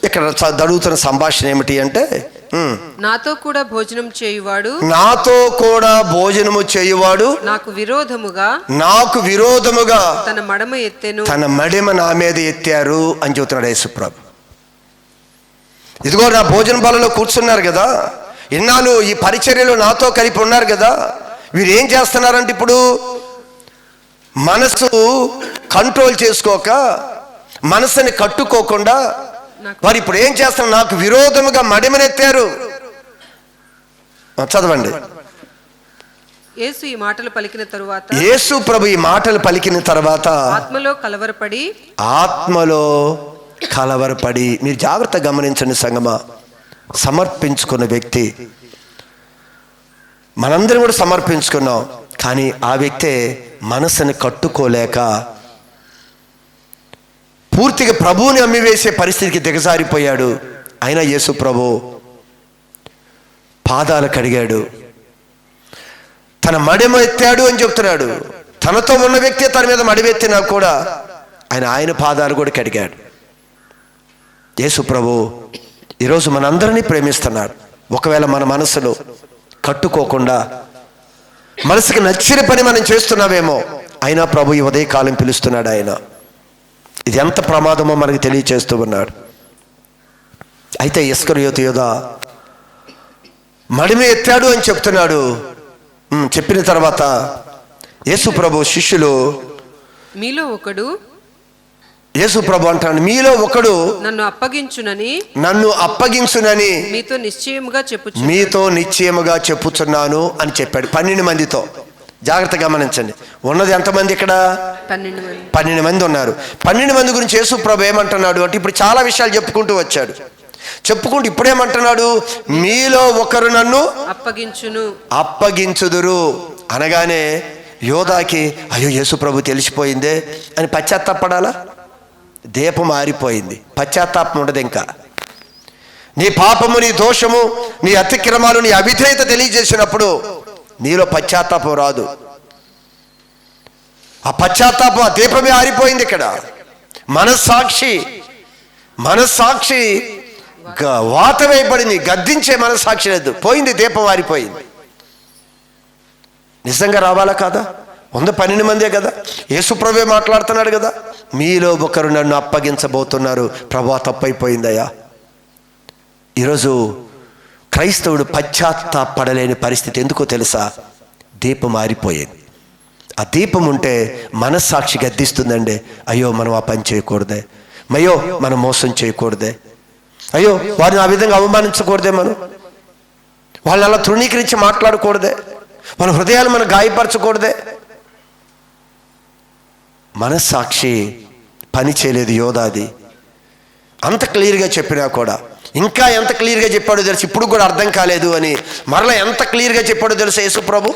[SPEAKER 1] ఇక్కడ జరుగుతున్న సంభాషణ ఏమిటి అంటే,
[SPEAKER 3] నాతో కూడా భోజనము
[SPEAKER 1] చేయువాడు
[SPEAKER 3] నాకు
[SPEAKER 1] విరోధముగా
[SPEAKER 3] తన
[SPEAKER 1] మడిమ నా మీద ఎత్తారు అని చెబుతున్నాడు యేసుప్రభు. ఇదిగో నా భోజన బలలో కూర్చున్నారు కదా, ఇన్నాళ్ళు ఈ పరిచర్యలో నాతో కలిపి ఉన్నారు కదా, వీరు ఏం చేస్తున్నారంటే ఇప్పుడు మనసు కంట్రోల్ చేసుకోక, మనసుని కట్టుకోకుండా వారు ఇప్పుడు ఏం చేస్తున్నారు? నాకు విరోధముగా మడిమనెత్తారు. చదవండి.
[SPEAKER 3] యేసు ఈ మాటలు పలికిన తరువాత,
[SPEAKER 1] యేసు ప్రభు ఈ మాటలు పలికిన తర్వాత ఆత్మలో కలవరపడి మీరు జాగ్రత్త గమనించండి సంగమా. సమర్పించుకున్న వ్యక్తి, మనందరం కూడా సమర్పించుకున్నాం, కానీ ఆ వ్యక్తే మనసుని కట్టుకోలేక పూర్తిగా ప్రభువుని అమ్మివేసే పరిస్థితికి దిగజారిపోయాడు. అయినా యేసు ప్రభు పాదాలు కడిగాడు, తన మడిమ ఎత్తాడు అని చెప్తున్నాడు. తనతో ఉన్న వ్యక్తి తన మీద మడివెత్తినా కూడా ఆయన పాదాలు కూడా కడిగాడు. యేసు ప్రభు ఈరోజు మనందరినీ ప్రేమిస్తున్నాడు. ఒకవేళ మన మనసులో కట్టుకోకుండా మనసుకి నచ్చిన పని మనం చేస్తున్నామేమో, అయినా ప్రభు ఈ ఉదయకాలం పిలుస్తున్నాడు. ఆయన ఇది ఎంత ప్రమాదమో మనకు తెలియచేస్తూ ఉన్నాడు. అయితే ఇస్కరియోతు యోధా మడిమ ఎత్తాడు అని చెప్తున్నాడు. చెప్పిన తర్వాత యేసు ప్రభు శిష్యులు, యేసు ప్రభు అంటాడు, మీలో ఒకడు
[SPEAKER 3] నన్ను
[SPEAKER 1] అప్పగించునని
[SPEAKER 3] మీతో
[SPEAKER 1] నిశ్చయముగా చెప్పుచున్నాను అని చెప్పాడు 12 మందితో. జాగ్రత్తగా గమనించండి. ఉన్నది ఎంతమంది ఇక్కడ? 12 మంది ఉన్నారు. 12 మంది గురించి యేసు ప్రభు ఏమంటున్నాడు అంటే, ఇప్పుడు చాలా విషయాలు చెప్పుకుంటూ వచ్చాడు. చెప్పుకుంటూ ఇప్పుడేమంటున్నాడు? మీలో ఒకరు నన్ను అప్పగించుదురు అనగానే యోధాకి అయ్యో యేసు ప్రభు తెలిసిపోయిందే అని పశ్చాత్తాపడాలా? దీపం ఆరిపోయింది, పశ్చాత్తాపం ఉండదు. ఇంకా నీ పాపము, నీ దోషము, నీ అతిక్రమాలు, నీ అవిధేయత తెలియజేసినప్పుడు నీలో పశ్చాత్తాపం రాదు. ఆ పశ్చాత్తాపం, ఆ దీపమే ఆరిపోయింది. ఇక్కడ మనస్సాక్షి వాతమైపడింది, గద్దించే మనస్సాక్షి లేదు, పోయింది, దీపం ఆరిపోయింది. నిజంగా రావాలా కాదా? 12 మందే కదా, యేసుప్రభువే మాట్లాడుతున్నాడు కదా. మీలో ఒకరు నన్ను అప్పగించబోతున్నారు. ప్రభువా తప్పైపోయిందయ్యా. ఈరోజు క్రైస్తవుడు పశ్చాత్తాపడలేని పరిస్థితి ఎందుకో తెలుసా? దీపం ఆరిపోయేది. ఆ దీపం ఉంటే మనస్సాక్షి గద్దిస్తుందండి. అయ్యో మనం ఆ పని చేయకూడదే, అయ్యో మనం మోసం చేయకూడదే, అయ్యో వారిని ఆ విధంగా అవమానించకూడదే, వాళ్ళని అలా తృణీకరించి మాట్లాడకూడదే, వాళ్ళ హృదయాలు మనం గాయపరచకూడదే. మనస్సాక్షి పని చేయలేదు యోధాది. అంత క్లియర్గా చెప్పినా కూడా ఇంకా ఎంత క్లియర్గా చెప్పాడో తెలుసు, ఇప్పుడు కూడా అర్థం కాలేదు అని మరలా ఎంత క్లియర్గా చెప్పాడో తెలుసు యేసు ప్రభు.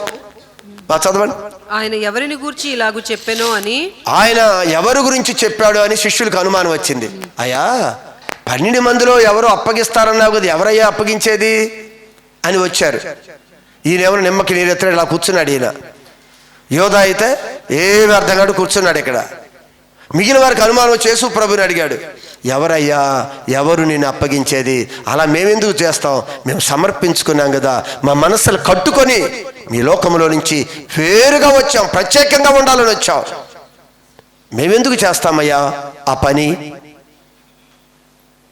[SPEAKER 1] చదవండి.
[SPEAKER 3] ఆయన ఎవరిని గూర్చి ఇలాగూ చెప్పానో అని, ఆయన
[SPEAKER 1] ఎవరి గురించి చెప్పాడు అని శిష్యులకు అనుమానం వచ్చింది. అయ్యా 12 మందిలో ఎవరు అప్పగిస్తారన్నావు కదా, ఎవరయ్యా అప్పగించేది అని వచ్చారు. ఈయన ఎవరు నిమ్మకి నీరెత్తాడు, ఇలా కూర్చున్నాడు. ఈయన యోధా అయితే ఏమి అర్థం కాదు కూర్చున్నాడు ఇక్కడ. మిగిలిన వారికి అనుమానం వచ్చి యేసు ప్రభుని అడిగాడు, ఎవరయ్యా ఎవరు నేను అప్పగించేది? అలా మేమెందుకు చేస్తాం? మేము సమర్పించుకున్నాం కదా, మా మనస్సులు కట్టుకొని మీ లోకంలో నుంచి వేరుగా వచ్చాం, ప్రత్యేకంగా ఉండాలని వచ్చాం. మేమెందుకు చేస్తామయ్యా ఆ పని?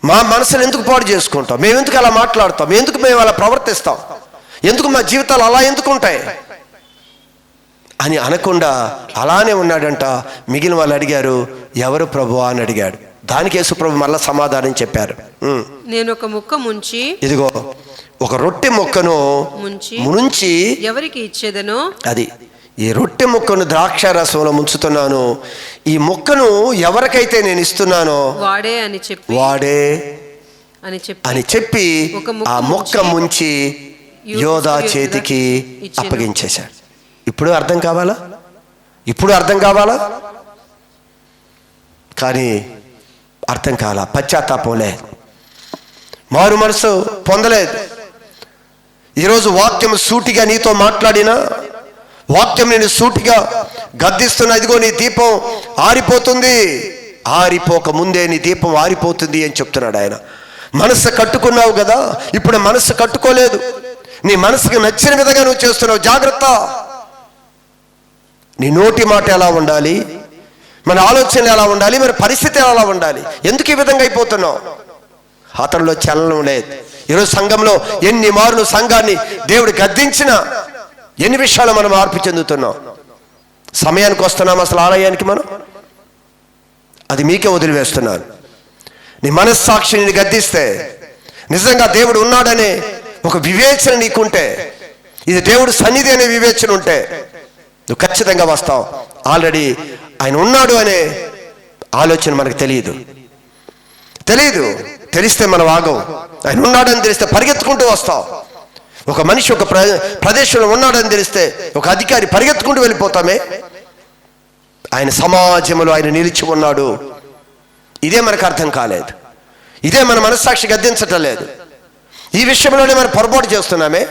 [SPEAKER 1] మా మనసును ఎందుకు పాడు చేసుకుంటాం? మేమెందుకు అలా మాట్లాడతాం? ఎందుకు మేము అలా ప్రవర్తిస్తాం? ఎందుకు మా జీవితాలు అలా ఎందుకు ఉంటాయి అని అనకుండా అలానే ఉన్నాడంట. మిగిలిన వాళ్ళు అడిగారు, ఎవరు ప్రభువా అని అడిగాడు. దానికి యేసు ప్రభు మళ్ళా సమాధానం చెప్పారు.
[SPEAKER 3] నేను ఒక ముక్క ముంచి,
[SPEAKER 1] ఇదిగో ఒక రొట్టె ముక్కను ముంచి
[SPEAKER 3] ఎవరికి ఇచ్చేదనో, అది
[SPEAKER 1] ఈ రొట్టె ముక్కను ద్రాక్ష రసంలో ముంచుతున్నాను, ఈ ముక్కను ఎవరికైతే నేను ఇస్తున్నానో
[SPEAKER 3] వాడే అని
[SPEAKER 1] చెప్పి ఆ ముక్క ముంచి యోధా చేతికి అప్పగించేశాడు. ఇప్పుడు అర్థం కావాలా? ఇప్పుడు అర్థం కావాలా? కానీ అర్థం కాల. పశ్చాత్తాపం లేదు, మారు మనసు పొందలేదు. ఈరోజు వాక్యం సూటిగా నీతో మాట్లాడినా, వాక్యం నేను సూటిగా గద్దిస్తున్నా, ఇదిగో నీ దీపం ఆరిపోతుంది, ఆరిపోక ముందే నీ దీపం ఆరిపోతుంది అని చెప్తున్నాడు ఆయన. మనస్సు కట్టుకున్నావు కదా, ఇప్పుడు మనస్సు కట్టుకోలేదు, నీ మనసుకు నచ్చిన విధంగా నువ్వు చేస్తున్నావు. జాగ్రత్త. నీ నోటి మాట ఎలా ఉండాలి, మన ఆలోచన ఎలా ఉండాలి, మన పరిస్థితి ఎలా ఉండాలి? ఎందుకు ఈ విధంగా అయిపోతున్నావు? అతనిలో చలనం లేదు. ఈరోజు సంఘంలో ఎన్ని మార్లు సంఘాన్ని దేవుడు గద్దించినా ఎన్ని విషయాలు మనం మార్పు చెందుతున్నాం. సమయానికి వస్తున్నాం అసలు ఆలయానికి మనం? అది మీకే వదిలివేస్తున్నాను. నీ మనస్సాక్షిని గద్దిస్తే, నిజంగా దేవుడు ఉన్నాడనే ఒక వివేచన నీకుంటే, ఇది దేవుడు సన్నిధి అనే వివేచన ఉంటే నువ్వు ఖచ్చితంగా వస్తావు. ఆల్రెడీ ఆయన ఉన్నాడు అనే ఆలోచన మనకు తెలియదు. తెలిస్తే మనం ఆగం. ఆయన ఉన్నాడని తెలిస్తే పరిగెత్తుకుంటూ వస్తావు. ఒక మనిషి ఒక ప్రదేశంలో ఉన్నాడని తెలిస్తే ఒక అధికారి పరిగెత్తుకుంటూ వెళ్ళిపోతామే. ఆయన సమాజంలో ఆయన నిలిచి ఉన్నాడు. ఇదే మనకు అర్థం కాలేదు. ఇదే మన మనస్సాక్షి గద్దించటం లేదు. ఈ విషయంలోనే మనం పొరపాటు చేస్తున్నామే.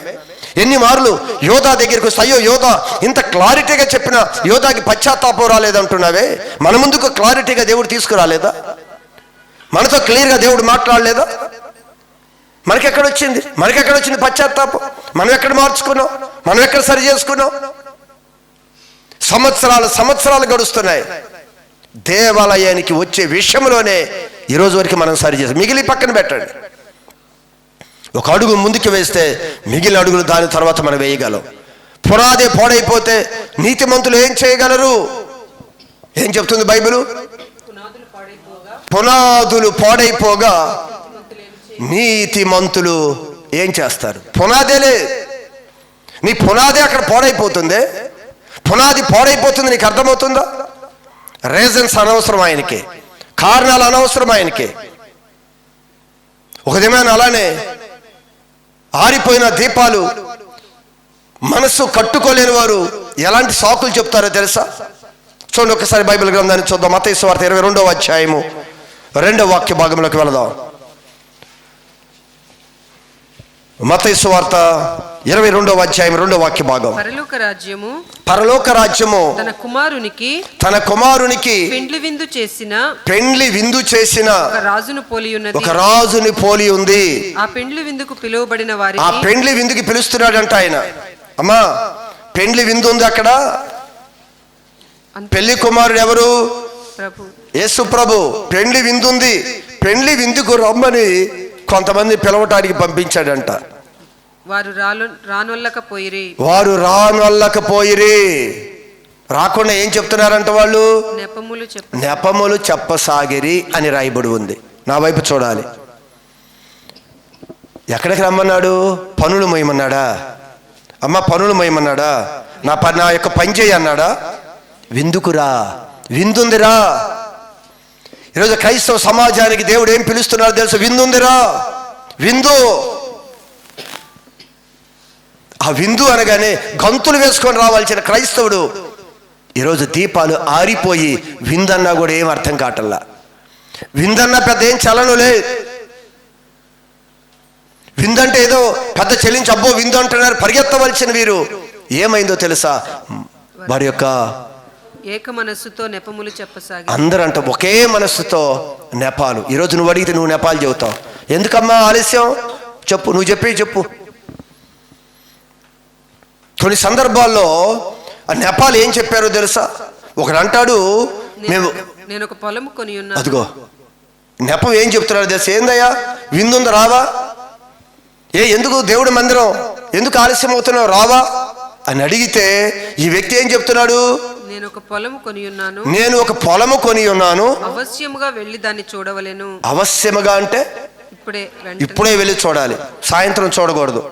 [SPEAKER 1] ఎన్ని మార్లు యోధా దగ్గరికి వస్తే, అయ్యో యోధా ఇంత క్లారిటీగా చెప్పిన యోధాకి పశ్చాత్తాపం రాలేదంటున్నావే, మన ముందుకు క్లారిటీగా దేవుడు తీసుకురాలేదా? మనతో క్లియర్గా దేవుడు మాట్లాడలేదా? మనకెక్కడొచ్చింది పశ్చాత్తాపం? మనం ఎక్కడ మార్చుకున్నాం? మనం ఎక్కడ సరి చేసుకున్నాం? సంవత్సరాలు గడుస్తున్నాయి. దేవాలయానికి వచ్చే విషయంలోనే ఈరోజు వరకు మనం సరి చేస్తాం. మిగిలి పక్కన పెట్టండి. ఒక అడుగు ముందుకు వేస్తే మిగిలిన అడుగులు దాని తర్వాత మనం వేయగలం. పునాదే పాడైపోతే నీతిమంతులు ఏం చేయగలరు? ఏం చెప్తుంది బైబిలు? పునాదులు పాడైపోగా నీతిమంతులు ఏం చేస్తారు? పునాదేలే. నీ పునాదే అక్కడ పాడైపోతుంది. పునాది పాడైపోతుంది. నీకు అర్థమవుతుందా? రీజన్స్ అనవసరం ఆయనకి, కారణాలు అనవసరం ఆయనకి. ఒక దినాన్ని అలానే ఆరిపోయిన దీపాలు మనసు కట్టుకోలేని వారు ఎలాంటి సాకులు చెప్తారో తెలుసా? చూడండి ఒకసారి బైబిల్ గ్రంథాన్ని చూద్దాం. మత్తయి సువార్త 22వ అధ్యాయము 2వ వాక్య భాగంలోకి వెళదాం. మత్తయి సువార్త 22వ అధ్యాయం 2వ వాక్య భాగం. పరలోక రాజ్యము తన కుమారునికి పెండ్లి విందు చేసిన ఒక రాజుని పోలి ఉంది.
[SPEAKER 3] ఆ పెండ్లి విందుకు పిలువబడిన వారిని,
[SPEAKER 1] ఆ పెండ్లి విందుకి పిలుస్తున్నాడంట ఆయన. అమ్మా, పెండ్లి విందు ఉంది అక్కడ. పెళ్లి కుమారుడు ఎవరు?
[SPEAKER 3] ప్రభు
[SPEAKER 1] యేసు ప్రభు పెండ్లి విందుంది, పెండ్లి విందుకు రమ్మని కొంతమంది పిలవటానికి పంపించాడంట.
[SPEAKER 3] వారు రానొల్లకపోయిరి.
[SPEAKER 1] వారు రానొల్లకపోయిరి. రాకుండా ఏం చెప్తున్నారంట వాళ్ళు? నెపములు చెప్పసాగిరి అని రాయబడి ఉంది. నా వైపు చూడాలి. ఎక్కడికి రమ్మన్నాడు? పనులు మొయ్యమన్నాడా? అమ్మ పనులు మొయ్యమన్నాడా? నా యొక్క పని చేయి అన్నాడా? విందుకురా, విందుందిరా. ఈరోజు క్రైస్తవ సమాజానికి దేవుడు ఏం పిలుస్తున్నాడు తెలుసు? విందుందిరా, విందు. ఆ విందు అనగానే గంతులు వేసుకొని రావాల్సిన క్రైస్తవుడు ఈరోజు దీపాలు ఆరిపోయి విందన్నా కూడా ఏం అర్థం కావట్లా. విందన్నా పెద్ద ఏం చలనులే. విందంటే ఏదో పెద్ద చెల్లించి అబ్బో విందు అంటున్నారు, పరిగెత్తవలసిన వీరు ఏమైందో తెలుసా? వారి యొక్క
[SPEAKER 3] ఏక మనస్సుతో నెపములు చెప్పసాగి.
[SPEAKER 1] అందరూ అంట ఒకే మనస్సుతో నెపాలు. ఈరోజు నువ్వు అడిగితే నువ్వు నెపాలు చెబుతావు. ఎందుకమ్మా ఆలస్యం? చెప్పు, నువ్వు చెప్పు. కొన్ని సందర్భాల్లో ఆ నెపాలు ఏం చెప్పారో తెలుసా? ఒకడు అంటాడు
[SPEAKER 3] నేను ఒక పొలం కొని ఉన్నా.
[SPEAKER 1] అదిగో నెపం ఏం చెప్తున్నాడు తెలుసా? ఏందయ్యా విందుంది రావా? ఎందుకు దేవుడి మందిరం ఎందుకు ఆలస్యం అవుతున్నావు రావా అని అడిగితే ఈ వ్యక్తి ఏం చెప్తున్నాడు?
[SPEAKER 3] నేను ఒక పొలము
[SPEAKER 1] కొని ఉన్నాను,
[SPEAKER 3] అవశ్యముగా వెళ్ళి దాన్ని చూడవలెను.
[SPEAKER 1] అవశ్యముగా అంటే ఇప్పుడే వెళ్ళి చూడాలి, సాయంత్రం చూడకూడదు.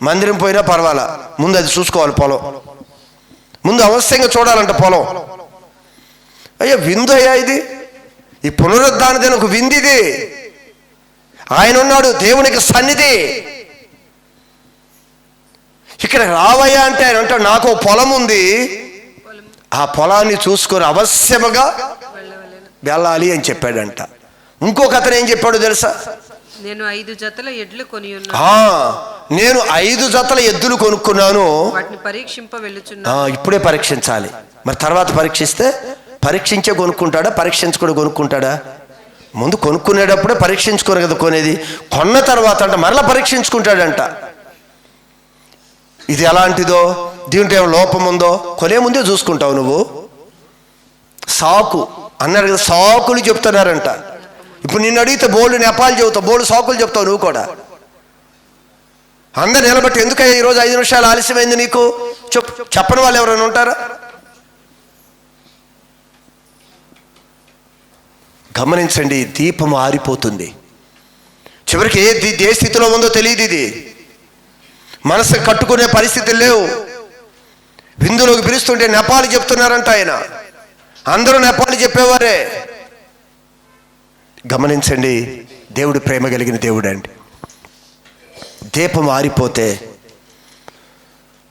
[SPEAKER 1] మందిరం పోయినా పర్వాలా, ముందు అది చూసుకోవాలి. పొలం ముందు అవశ్యంగా చూడాలంట పొలం. అయ్యా విందు అయ్యా ఇది, ఈ పునరుద్ధానది ఒక విందిది. ఆయన ఉన్నాడు, దేవునికి సన్నిధి. ఇక్కడ రావయ్యా అంటే ఆయన అంటాడు నాకు పొలం ఉంది, ఆ పొలాన్ని చూసుకొని అవశ్యముగా వెళ్ళాలి అని చెప్పాడంట. ఇంకొక అతను ఏం చెప్పాడు తెలుసా?
[SPEAKER 3] నేను 5 జతల ఎడ్లు కొని ఉన్నాను.
[SPEAKER 1] నేను 5 జతల ఎద్దులు కొనుక్కున్నాను,
[SPEAKER 3] వాటిని పరీక్షింప వెళ్ళుచున్నా.
[SPEAKER 1] ఇప్పుడే పరీక్షించాలి. మరి తర్వాత పరీక్షిస్తే పరీక్షించే కొనుక్కుంటాడా, పరీక్షించుకొని కొనుక్కుంటాడా? ముందు కొనుక్కునేటప్పుడే పరీక్షించుకోరు కదా కొనేది. కొన్న తర్వాత అంట మరలా పరీక్షించుకుంటాడంట. ఇది ఎలాంటిదో, దీంట్లో ఏమో లోపం ఉందో కొనే ముందే చూసుకుంటావు నువ్వు. సాకు అన్నారు కదా, సాకులు చెప్తున్నారంట. ఇప్పుడు నిన్ను అడిగితే బోల్డ్ నెపాలు చెబుతావు, బోల్డ్ సాకులు చెప్తావు నువ్వు కూడా. అందరు నిలబట్టి ఎందుకయ్యా ఈరోజు 5 నిమిషాలు ఆలస్యమైంది నీకు చెప్పని వాళ్ళు ఎవరైనా ఉంటారా? గమనించండి, దీపం ఆరిపోతుంది. చివరికి ఏ స్థితిలో ఉందో తెలియదు. ఇది మనసు కట్టుకునే పరిస్థితులు లేవు. విందులోకి పిలుస్తుంటే నెపాలు చెప్తున్నారంట ఆయన. అందరూ నెపాలు చెప్పేవారే. గమనించండి, దేవుడు ప్రేమ కలిగిన దేవుడు అండి. దీపం ఆరిపోతే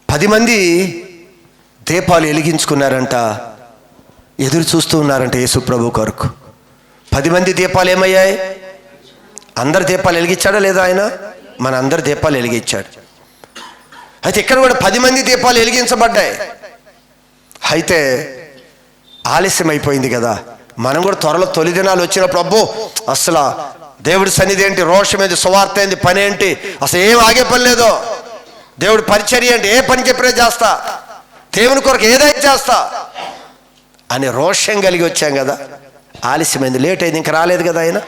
[SPEAKER 1] 10 మంది దీపాలు వెలిగించుకున్నారంట, ఎదురు చూస్తూ ఉన్నారంట యేసు ప్రభు కొరకు. 10 మంది దీపాలు ఏమయ్యాయి? అందరు దీపాలు వెలిగించాడా లేదా ఆయన? మన అందరి దీపాలు వెలిగించాడు. అయితే ఇక్కడ కూడా 10 మంది దీపాలు వెలిగించబడ్డాయి. అయితే ఆలస్యం అయిపోయింది కదా. మనం కూడా త్వరలో తొలి దినాలు వచ్చినప్పుడు అబ్బో అసలు దేవుడి సన్నిధి ఏంటి, రోషం ఏంటి, సువార్త ఏంటి, పని ఏంటి, అసలు ఏం ఆగే పని లేదో. దేవుడి పరిచర్య ఏంటి, ఏ పని చెప్పినా చేస్తా, దేవుని కొరకు ఏదైనా చేస్తా అని రోషం కలిగి వచ్చాం కదా. ఆలస్యమైంది, లేట్ అయింది, ఇంకా రాలేదు కదా ఆయన.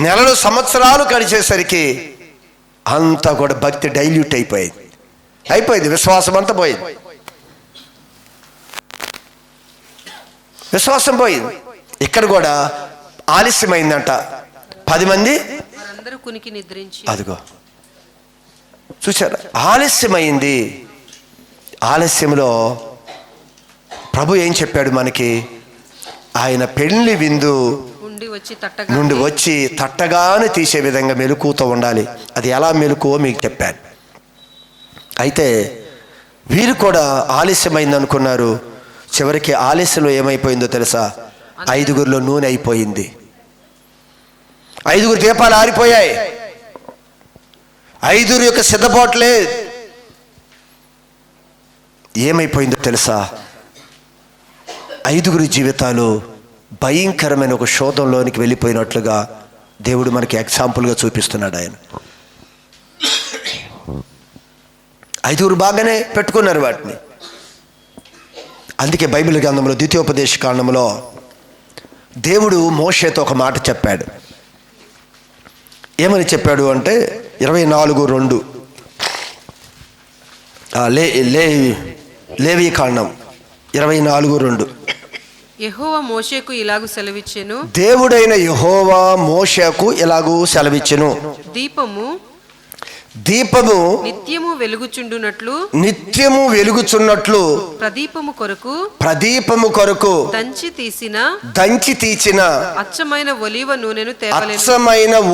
[SPEAKER 1] నెలలు సంవత్సరాలు గడిచేసరికి అంతా కూడా భక్తి డైల్యూట్ అయిపోయింది, విశ్వాసం అంతా పోయింది, విశ్వాసం పోయింది. ఇక్కడ కూడా ఆలస్యమైందంట. 10 మంది
[SPEAKER 3] కునికి నిద్రించి,
[SPEAKER 1] అదిగో చూసారా, ఆలస్యమైంది. ఆలస్యంలో ప్రభు ఏం చెప్పాడు మనకి? ఆయన పెళ్లి విందు నుండి వచ్చి తట్టగానే తీసే విధంగా మెలకువతో ఉండాలి. అది ఎలా మెలకువో మీకు చెప్పాను. అయితే వీరు కూడా ఆలస్యమైంది అనుకున్నారు. చివరికి ఆలస్యంలో ఏమైపోయిందో తెలుసా? 5గురిలో నూనె అయిపోయింది. 5గురు దీపాలు ఆరిపోయాయి. 5గురు యొక్క సిద్ధపాట్లే ఏమైపోయిందో తెలుసా? 5గురి జీవితాలు భయంకరమైన ఒక శోధంలోనికి వెళ్ళిపోయినట్లుగా దేవుడు మనకి ఎగ్జాంపుల్గా చూపిస్తున్నాడు. ఆయన 5గురు బాగానే పెట్టుకున్నారు వాటిని. అందుకే బైబిల్ గ్రంథంలో ద్వితీయోపదేశ కాండంలో
[SPEAKER 2] దేవుడు మోషేతో ఒక మాట చెప్పాడు. ఏమని చెప్పాడు అంటే 24:2 లేవి కాండం 24:2.
[SPEAKER 3] యెహోవా మోషేకు ఇలాగు సెలవిచ్చెను,
[SPEAKER 2] దేవుడైన యెహోవా మోషేకు ఇలాగూ సెలవిచ్చెను, దీపము
[SPEAKER 3] నిత్యము వెలుగుచుండునట్లు
[SPEAKER 2] నిత్యము వెలుగుచున్నట్లు ప్రదీపము కొరకు
[SPEAKER 3] దంచి
[SPEAKER 2] తీసిన
[SPEAKER 3] అచ్చమైన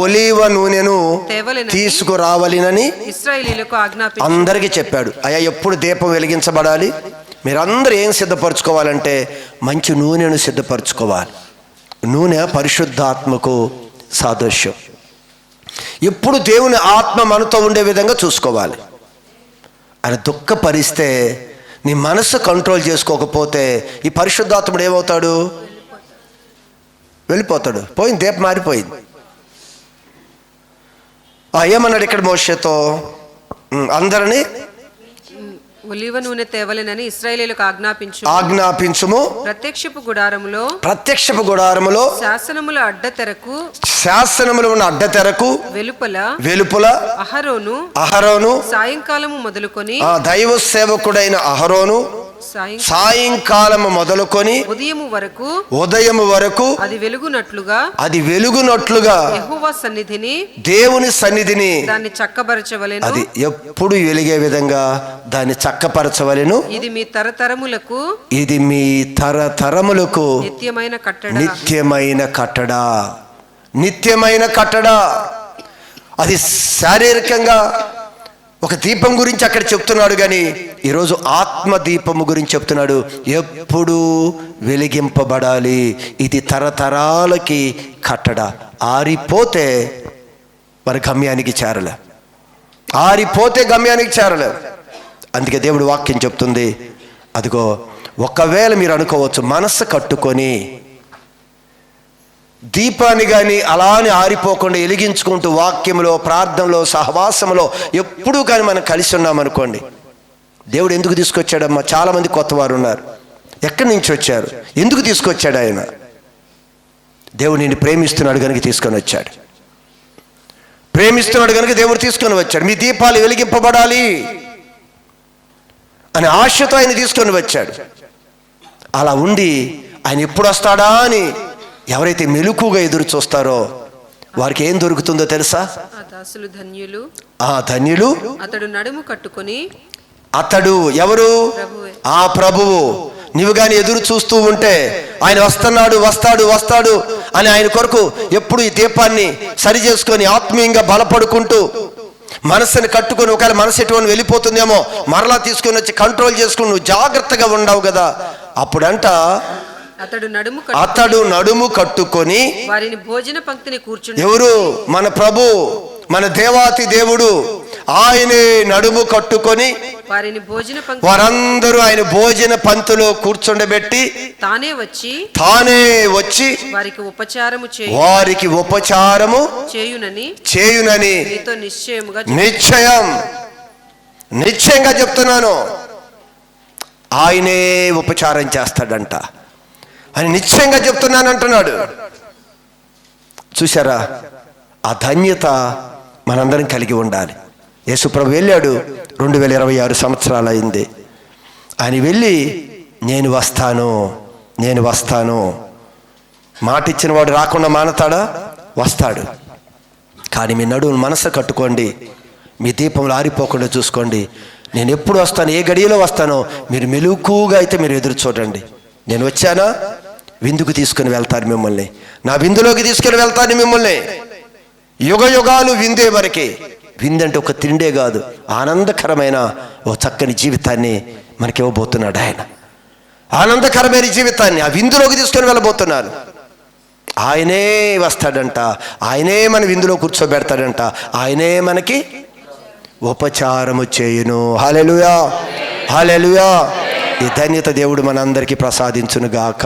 [SPEAKER 3] ఒలీవ నూనెను
[SPEAKER 2] తీసుకురావాలినని
[SPEAKER 3] ఇశ్రాయేలీయులకు ఆజ్ఞాపించెను.
[SPEAKER 2] అందరికీ చెప్పాడు. అయ్యా, ఎప్పుడు దీపం వెలిగించబడాలి? మీరందరూ ఏం సిద్ధపరచుకోవాలంటే మంచి నూనెను సిద్ధపరచుకోవాలి. నూనె పరిశుద్ధాత్మకు సాదృశ్యం. ఎప్పుడు దేవుని ఆత్మ మనతో ఉండే విధంగా చూసుకోవాలి. ఆయన దుఃఖపరిస్తే నీ మనసు కంట్రోల్ చేసుకోకపోతే ఈ పరిశుద్ధాత్ముడు ఏమవుతాడు? వెళ్ళిపోతాడు. పోయింది, దీపం మారిపోయింది. ఏమన్నాడు ఇక్కడ మోషేతో? అందరినీ
[SPEAKER 3] ఒలీవ నూనె తేవలెనని ఇశ్రాయేలీయులకు
[SPEAKER 2] ఆజ్ఞాపించుము. ప్రత్యక్షపు గుడారములో శాసనములు ఉన్న అడ్డతెరకు వెలుపల అహరోను
[SPEAKER 3] సాయంకాలము మొదలుకొని
[SPEAKER 2] దైవ సేవకుడైన అహరోను సాయంకాలము మొదలుకొని ఉదయము వరకు అది వెలుగునట్లుగా దేవుని సన్నిధిని
[SPEAKER 3] దాన్ని చక్కబరచవలెను.
[SPEAKER 2] అది ఎప్పుడు వెలిగే విధంగా దాన్ని చక్కపరచవలెను.
[SPEAKER 3] ఇది మీ
[SPEAKER 2] తరతరములకు నిత్యమైన కట్టడ. అది శారీరకంగా ఒక దీపం గురించి అక్కడ చెప్తున్నాడు, కానీ ఈరోజు ఆత్మ దీపము గురించి చెప్తున్నాడు. ఎప్పుడు వెలిగింపబడాలి. ఇది తరతరాలకి కట్టడ. ఆరిపోతే మరి గమ్యానికి చేరలే. అందుకే దేవుడు వాక్యం చెప్తుంది. అదిగో, ఒకవేళ మీరు అనుకోవచ్చు, మనస్సు కట్టుకొని దీపాన్ని కానీ అలానే ఆరిపోకుండా వెలిగించుకుంటూ వాక్యంలో, ప్రార్థనలో, సహవాసంలో ఎప్పుడూ కానీ మనం కలిసి ఉన్నామనుకోండి, దేవుడు ఎందుకు తీసుకొచ్చాడమ్మా? చాలామంది కొత్త వారు ఉన్నారు. ఎక్కడి నుంచి వచ్చారు? ఎందుకు తీసుకొచ్చాడు ఆయన? దేవుడు నిన్ను ప్రేమిస్తున్నాడు కనుక తీసుకొని వచ్చాడు. దేవుడు తీసుకొని వచ్చాడు. మీ దీపాలు వెలిగింపబడాలి అనే ఆశతో ఆయన తీసుకొని వచ్చాడు. అలా ఉండి ఆయన ఎప్పుడు వస్తాడా అని ఎవరైతే మెలకుగా ఎదురు చూస్తారో వారికి ఏం దొరుకుతుందో తెలుసా? ధన్యులు.
[SPEAKER 3] అతడు నడుము కట్టుకొని,
[SPEAKER 2] అతడు ఎవరు? ఆ ప్రభువు. నీవు కానీ ఎదురు చూస్తూ ఉంటే ఆయన వస్తాడు అని ఆయన కొరకు ఎప్పుడు ఈ దీపాన్ని సరి చేసుకొని ఆత్మీయంగా బలపడుకుంటూ మనసుని కట్టుకొని, ఒకవేళ మనసు ఎటువంటి వెళ్ళిపోతుందేమో మరలా తీసుకొని వచ్చి కంట్రోల్ చేసుకుని నువ్వు జాగ్రత్తగా ఉండవు కదా. అప్పుడంట అతడు నడుము కట్టుకొని
[SPEAKER 3] వారిని భోజన పంక్తిని కూర్చుని,
[SPEAKER 2] ఎవరు? మన ప్రభు, మన దేవాతి దేవుడు. ఆయనే నడుము కట్టుకొని వారందరూ ఆయన భోజన పంక్తిలో కూర్చుండబెట్టి తానే వచ్చి వారికి ఉపచారము చేయునని నిశ్చయంగా చెప్తున్నాను. ఆయనే ఉపచారం చేస్తాడంట అని నిశ్చయంగా చెప్తున్నాను అంటున్నాడు. చూసారా? ఆ ధన్యత మనందరం కలిగి ఉండాలి. యేసుప్రభు వెళ్ళాడు, 2026 సంవత్సరాలు అయింది. ఆయన వెళ్ళి నేను వస్తాను మాట ఇచ్చిన వాడు రాకుండా మానతాడా? వస్తాడు. కానీ మీ నడువును మనసు కట్టుకోండి, మీ దీపంలో ఆరిపోకుండా చూసుకోండి. నేను ఎప్పుడు వస్తాను, ఏ గడియలో వస్తానో మీరు మెలకుగా అయితే మీరు ఎదురు చూడండి. నేను వచ్చానా? విందుకు తీసుకుని వెళ్తాను మిమ్మల్ని, నా విందులోకి తీసుకుని వెళ్తాను మిమ్మల్ని. యుగ యుగాలు విందే వరకే. విందంటే ఒక తిండే కాదు, ఆనందకరమైన ఓ చక్కని జీవితాన్ని మనకి ఇవ్వబోతున్నాడు ఆయన. ఆనందకరమైన జీవితాన్ని ఆ విందులోకి తీసుకొని వెళ్ళబోతున్నాను. ఆయనే వస్తాడంట, ఆయనే మన విందులో కూర్చోబెడతాడంట, ఆయనే మనకి ఉపచారము చేయును. హల్లెలూయా, హల్లెలూయా. ఈ ధన్యత దేవుడు మనందరికీ ప్రసాదించును గాక.